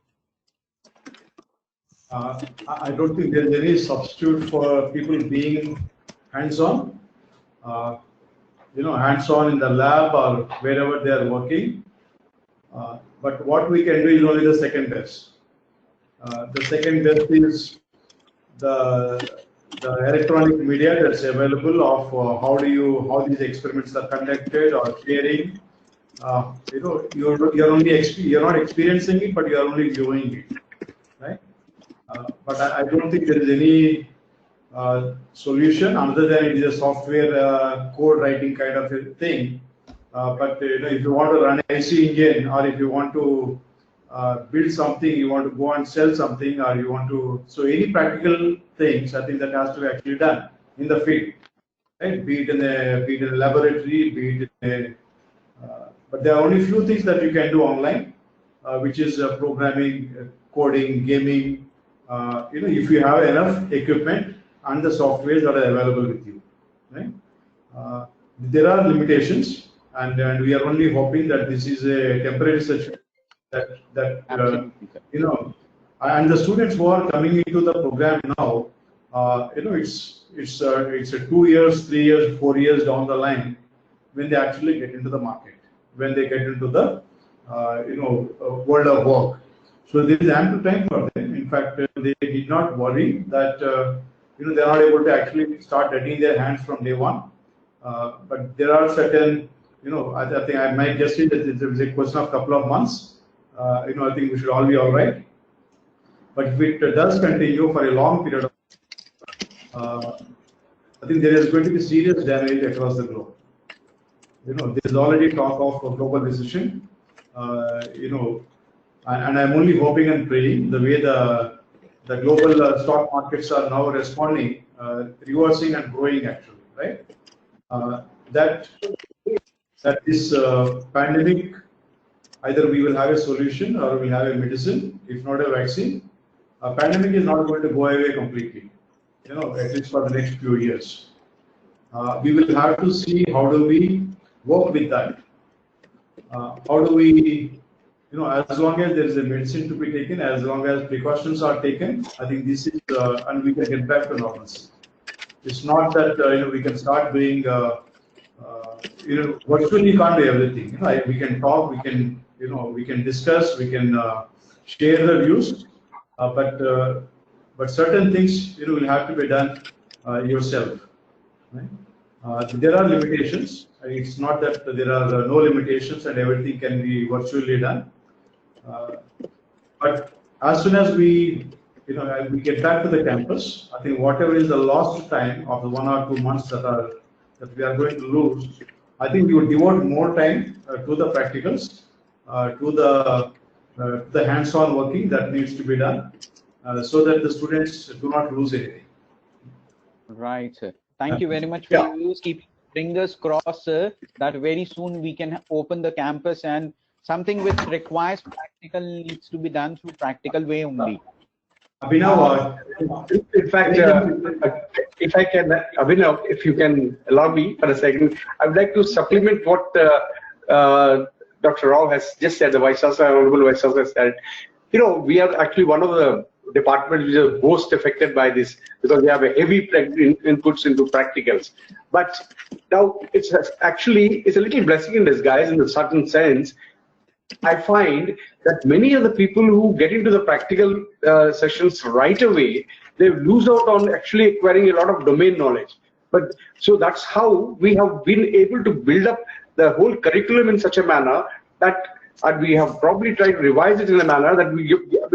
I don't think there's any substitute for people being hands-on. Hands-on in the lab or wherever they are working. But what we can do is only the second best. The second best is the electronic media that's available of how these experiments are conducted or sharing. You're not experiencing it, but you are only viewing it, right? But I don't think there is any solution other than it is a software code writing kind of a thing. But if you want to run an IC engine or if you want to build something, you want to go and sell something, or you want to, so any practical things, I think that has to be actually done in the field, right? Be it in a laboratory, be it in but there are only few things that you can do online, which is programming, coding, gaming. If you have enough equipment and the softwares that are available with you, right? There are limitations, and we are only hoping that this is a temporary situation. That and the students who are coming into the program now, it's a 2 years, 3 years, 4 years down the line when they actually get into the market, when they get into the world of work. So there is ample time for them. In fact, they did not worry that they're not able to actually start getting their hands from day one. But there are certain, I think I might just say that there is a question of a couple of months. I think we should all be all right. But if it does continue for a long period of I think there is going to be serious damage across the globe. There is already talk of a global recession. And I'm only hoping and praying the way the global stock markets are now responding, reversing and growing actually, right? That this pandemic, either we will have a solution or we will have a medicine, if not a vaccine. Pandemic is not going to go away completely, at least for the next few years. We will have to see how do we work with that. How do we, as long as there is a medicine to be taken, as long as precautions are taken, I think this is, and we can get back to normalcy. It's not that we can start doing, virtually can't do everything. We can talk, we can discuss, we can share the views, but certain things will have to be done yourself. Right? There are limitations. It's not that there are no limitations and everything can be virtually done. But as soon as we get back to the campus, I think whatever is the lost time of the 1 or 2 months that we are going to lose, I think we would devote more time to the practicals, to the hands-on working that needs to be done, so that the students do not lose anything. Right, sir. Thank you very much for your views. Keep fingers crossed, sir, that very soon we can open the campus and something which requires practical needs to be done through practical way only. Abhinav, in fact, if I can, Abhinav, if you can allow me for a second, I would like to supplement what Dr. Rao has just said, the Vice Chancellor, Honorable Vice Chancellor said. We are actually one of the departments which are most affected by this because we have a heavy inputs into practicals. But now it's a little blessing in disguise in a certain sense. I find that many of the people who get into the practical sessions right away, they lose out on actually acquiring a lot of domain knowledge. But so that's how we have been able to build up the whole curriculum in such a manner that, and we have probably tried to revise it in a manner that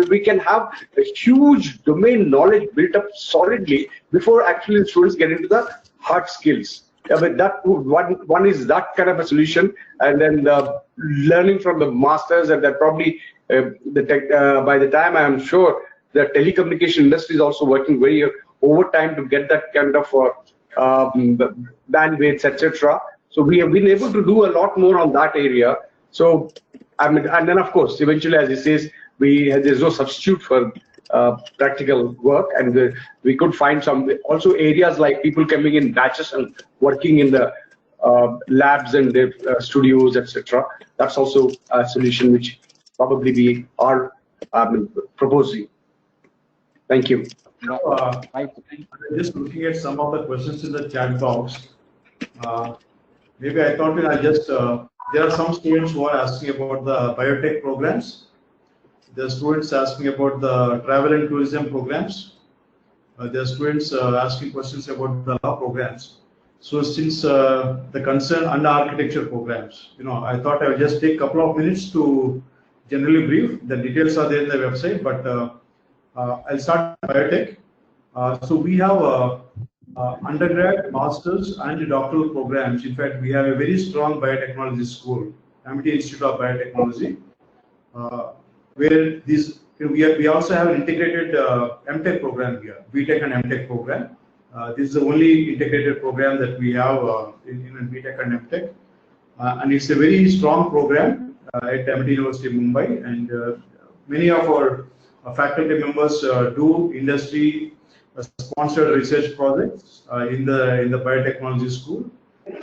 we can have a huge domain knowledge built up solidly before actually the students get into the hard skills. But that one is that kind of a solution, and then the learning from the masters, and that probably by the time I am sure the telecommunication industry is also working very overtime to get that kind of bandwidths, etc. So we have been able to do a lot more on that area. So and then of course eventually, as he says, there's no substitute for practical work, and we could find some also areas like people coming in batches and working in the labs and the studios, etc. That's also a solution which probably we are proposing. Thank you. Just looking at some of the questions in the chat box, maybe I thought I just there are some students who are asking about the biotech programs. There are students asking about the travel and tourism programs. There are students asking questions about the law programs. So since the concern under architecture programs, I thought I would just take a couple of minutes to generally brief. The details are there in the website, but I'll start with biotech. So we have undergrad, masters, and doctoral programs. In fact, we have a very strong biotechnology school, Amity Institute of Biotechnology. where these we also have an integrated MTech program here, BTech and MTech program. This is the only integrated program that we have in BTech and MTech, and it's a very strong program at Amity University Mumbai, and many of our faculty members do industry sponsored research projects in the biotechnology school.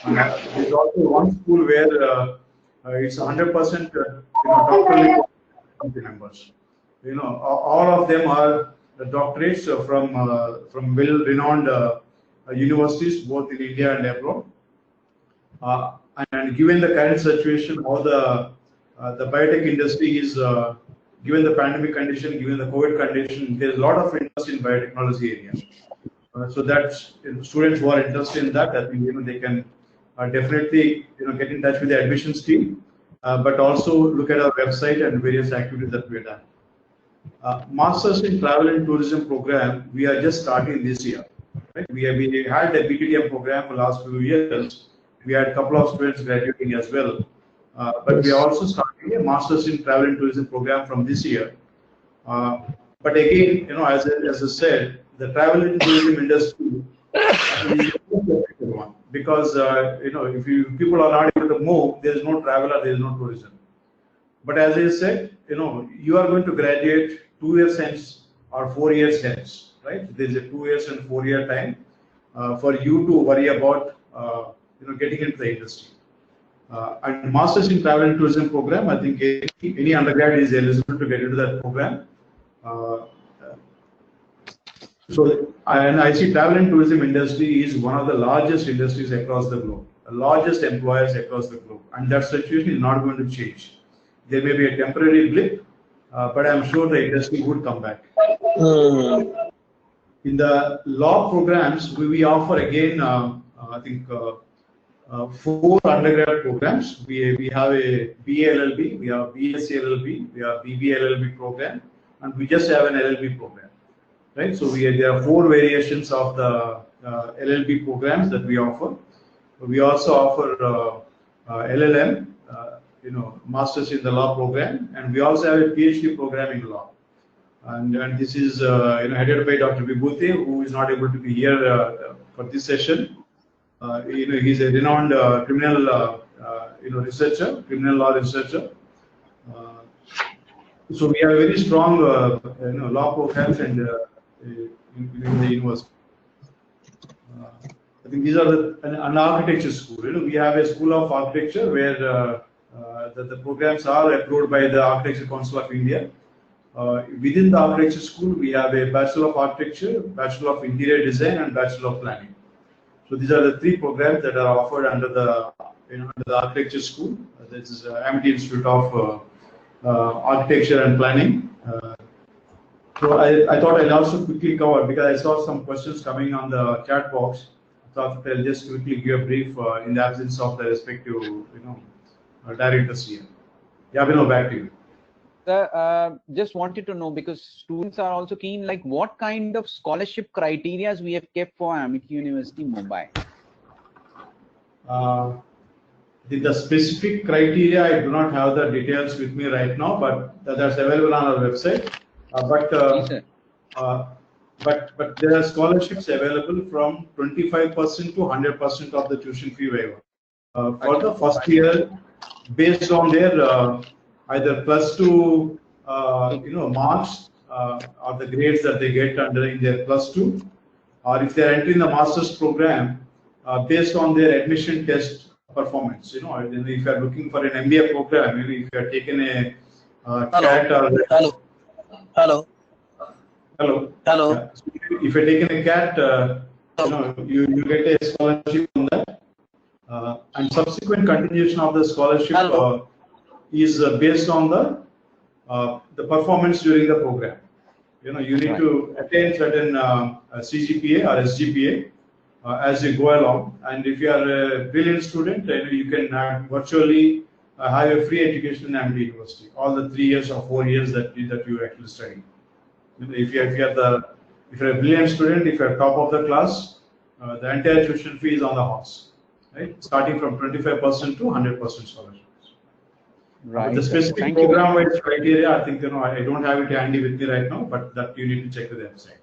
And there's also one school where it's 100% doctoral faculty members. All of them are the doctorates from well-renowned universities, both in India and abroad. And given the current situation, how the biotech industry is, given the pandemic condition, given the COVID condition, there's a lot of interest in biotechnology area. So that students who are interested in that, I think they can definitely get in touch with the admissions team, but also look at our website and various activities that we have done. Masters in Travel and Tourism program, we are just starting this year. Right? We had the BTTM program for the last few years. We had a couple of students graduating as well. But we are also starting a Masters in Travel and Tourism program from this year. But again, as I said, the travel and tourism industry is one, because if people are not able to move, there is no traveler, there is no tourism. But as I said, you are going to graduate 2 years hence or 4 years hence, right? There is a 2 years and 4 year time for you to worry about getting into the industry. And Masters in Travel and Tourism program, I think any undergrad is eligible to get into that program. And I see travel and tourism industry is one of the largest industries across the globe, the largest employers across the globe, and that situation is not going to change. There may be a temporary blip, but I'm sure the industry would come back. In the law programs, we offer again, I think, 4 undergrad programs. We have a BA LLB, we have BSc LLB, we have BBA LLB program, and we just have an LLB program. Right, so there are 4 variations of the LLB programs that we offer. We also offer LLM, Masters in the Law program, and we also have a PhD program in law. And this is headed by Dr. Vibhuti, who is not able to be here for this session. He's a renowned criminal researcher, criminal law researcher. So we have a very strong law programs and in the university. I think these are an architecture school. We have a school of architecture where the programs are approved by the Architecture Council of India. Within the architecture school, we have a Bachelor of Architecture, Bachelor of Interior Design, and Bachelor of Planning. So these are the 3 programs that are offered under the architecture school. This is Amity Institute of Architecture and Planning. So I thought I'll also quickly cover, because I saw some questions coming on the chat box. I thought I'll just quickly give a brief in the absence of the respective directors here. Yeah, Vinod, back to you. Just wanted to know, because students are also keen, like what kind of scholarship criteria we have kept for Amity University Mumbai? The specific criteria, I do not have the details with me right now, but that's available on our website. But there are scholarships available from 25% to 100% of the tuition fee waiver for the first year, based on their either +2 marks or the grades that they get in their +2, or if they are entering the master's program based on their admission test performance. If you are looking for an MBA program, if you have taken a CAT or Hello. Yeah. So if you're taking a CAT, you get a scholarship on that, and subsequent continuation of the scholarship is based on the performance during the program. You need to attain certain CGPA or SGPA as you go along, and if you are a brilliant student, you can virtually have a free education in Amity University, all the 3 years or 4 years that you actually study. If you're a brilliant student, if you're top of the class, the entire tuition fee is on the horse, right? Starting from 25% to 100% scholarships. Right. The specific Thank you. program-wise criteria, I think, I don't have it handy with me right now, but that you need to check the website.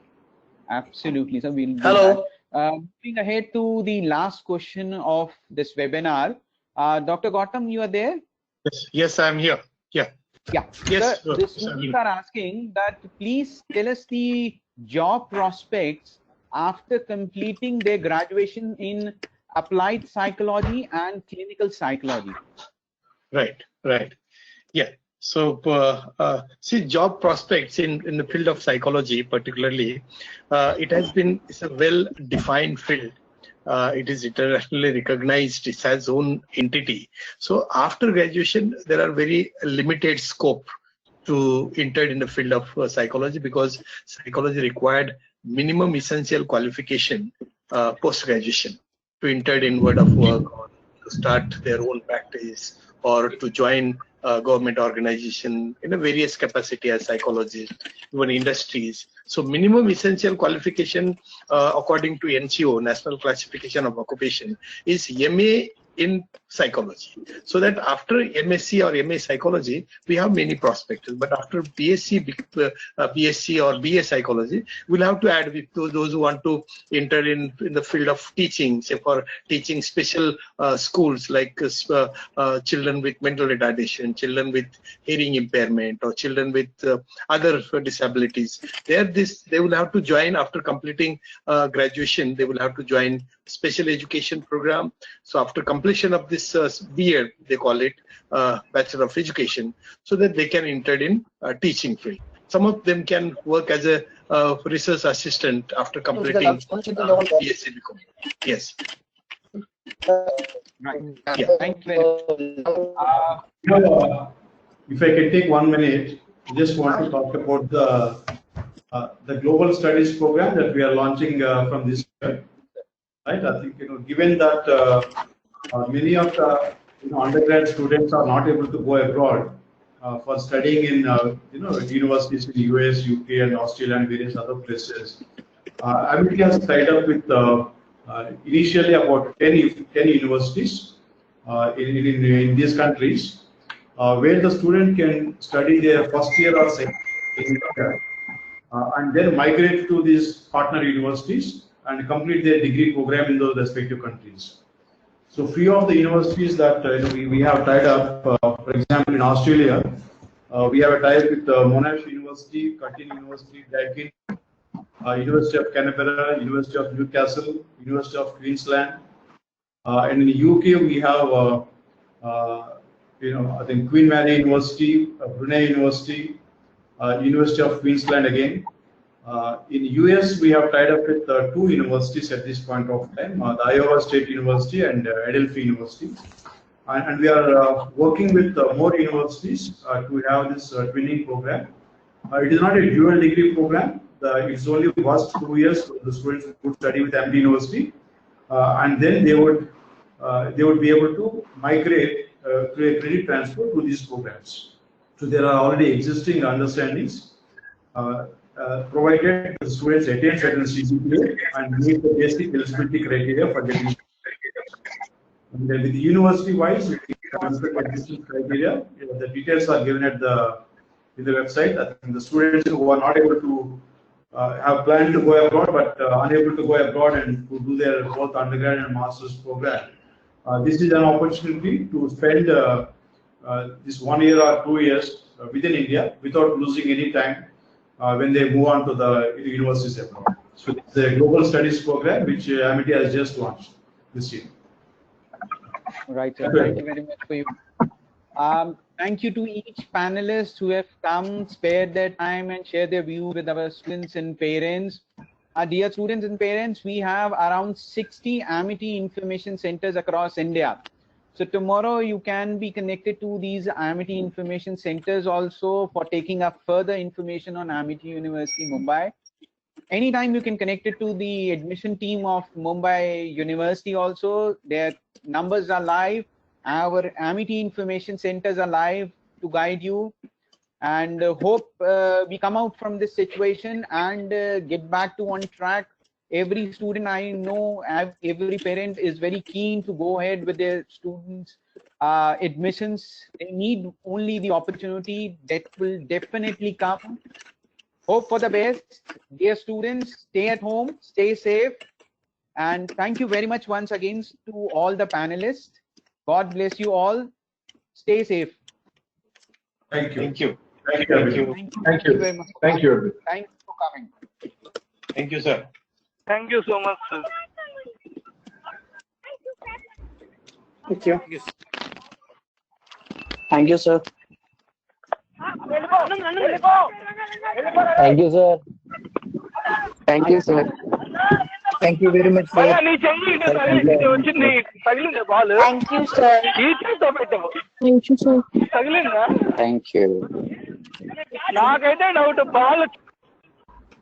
Absolutely, sir. We'll do Hello. that. Moving ahead to the last question of this webinar. Dr. Gautam, you are there? Yes, I'm here. Yeah. Yeah. Yes. Sir, the students are asking that please tell us the job prospects after completing their graduation in applied psychology and clinical psychology. Right. Yeah. So, see, job prospects in the field of psychology, particularly, it's a well-defined field. It is internationally recognized. It has own entity. So, after graduation, there are very limited scope to enter in the field of psychology, because psychology required minimum essential qualification post-graduation to enter in world of work, or to start their own practice, or to join government organization in a various capacity as psychologists, even industries. So minimum essential qualification according to NCO, National Classification of Occupation, is MA in psychology. So that after MSc or MA psychology, we have many prospects. But after BSc or BA psychology, we'll have to add with those who want to enter in the field of teaching, say for teaching special schools like children with mental retardation, children with hearing impairment, or children with other disabilities. They will have to join after completing graduation. They will have to join special education program. So after completion of this BA, they call it Bachelor of Education, so that they can enter in teaching field. Some of them can work as a research assistant after completing BSc. Yes. Right. Yeah. Thank you very much. If I can take 1 minute, I just want to talk about the global studies program that we are launching from this year. Right? I think, given that many of the undergrad students are not able to go abroad for studying in universities in US, UK, and Australia, and various other places, Amity has tied up with initially about 10 universities in these countries, where the student can study their first year or second year, and then migrate to these partner universities and complete their degree program in those respective countries. So few of the universities that we have tied up, for example, in Australia, we have a tie-up with Monash University, Curtin University, Deakin, University of Canberra, University of Newcastle, University of Queensland, and in the UK we have, I think Queen Mary University, Brunei University, University of Queensland again. In US, we have tied up with 2 universities at this point of time, the Iowa State University and Adelphi University. And we are working with more universities to have this twinning program. It is not a dual degree program. It's only first 2 years so the students would study with MD University, and then they would be able to migrate to a credit transfer to these programs. So there are already existing understandings. Provided the students attain certain CGPA and meet the basic eligibility criteria for getting. And then with the university-wise, with the admission criteria, the details are given at in the website. I think the students who are not able to have planned to go abroad but unable to go abroad and to do their both undergrad and master's program, this is an opportunity to spend this 1 year or 2 years within India without losing any time when they move on to the universities abroad. So it's a global studies program which Amity has just launched this year. Right, sir. Thank you very much for you. Thank you to each panelist who have come, spared their time and shared their view with our students and parents. Dear students and parents, we have around 60 Amity information centers across India. So tomorrow you can be connected to these Amity information centers also for taking up further information on Amity University Mumbai. Anytime you can connect it to the admission team of Mumbai University also. Their numbers are live. Our Amity information centers are live to guide you, and hope we come out from this situation and get back to on track. Every student I know, every parent is very keen to go ahead with their students' admissions. They need only the opportunity that will definitely come. Hope for the best. Dear students, stay at home, stay safe. And thank you very much once again to all the panelists. God bless you all. Stay safe. Thank you. Thank you. Thank you. Thank you. Thank you. very much. Thank you. Thanks for coming. Thank you, sir. Thank you so much, sir. Thank you. Thank you, sir. Thank you, sir. Thank you, sir. Thank you very much, sir. నీ చెయ్యి ఇటు తగిలింది వచ్చింది తగిలింది ball Thank you, sir. ఈ చేతితో పెట్టావు Thank you, sir. తగిలిందా Thank you. నాకైతే డౌట్ బాల్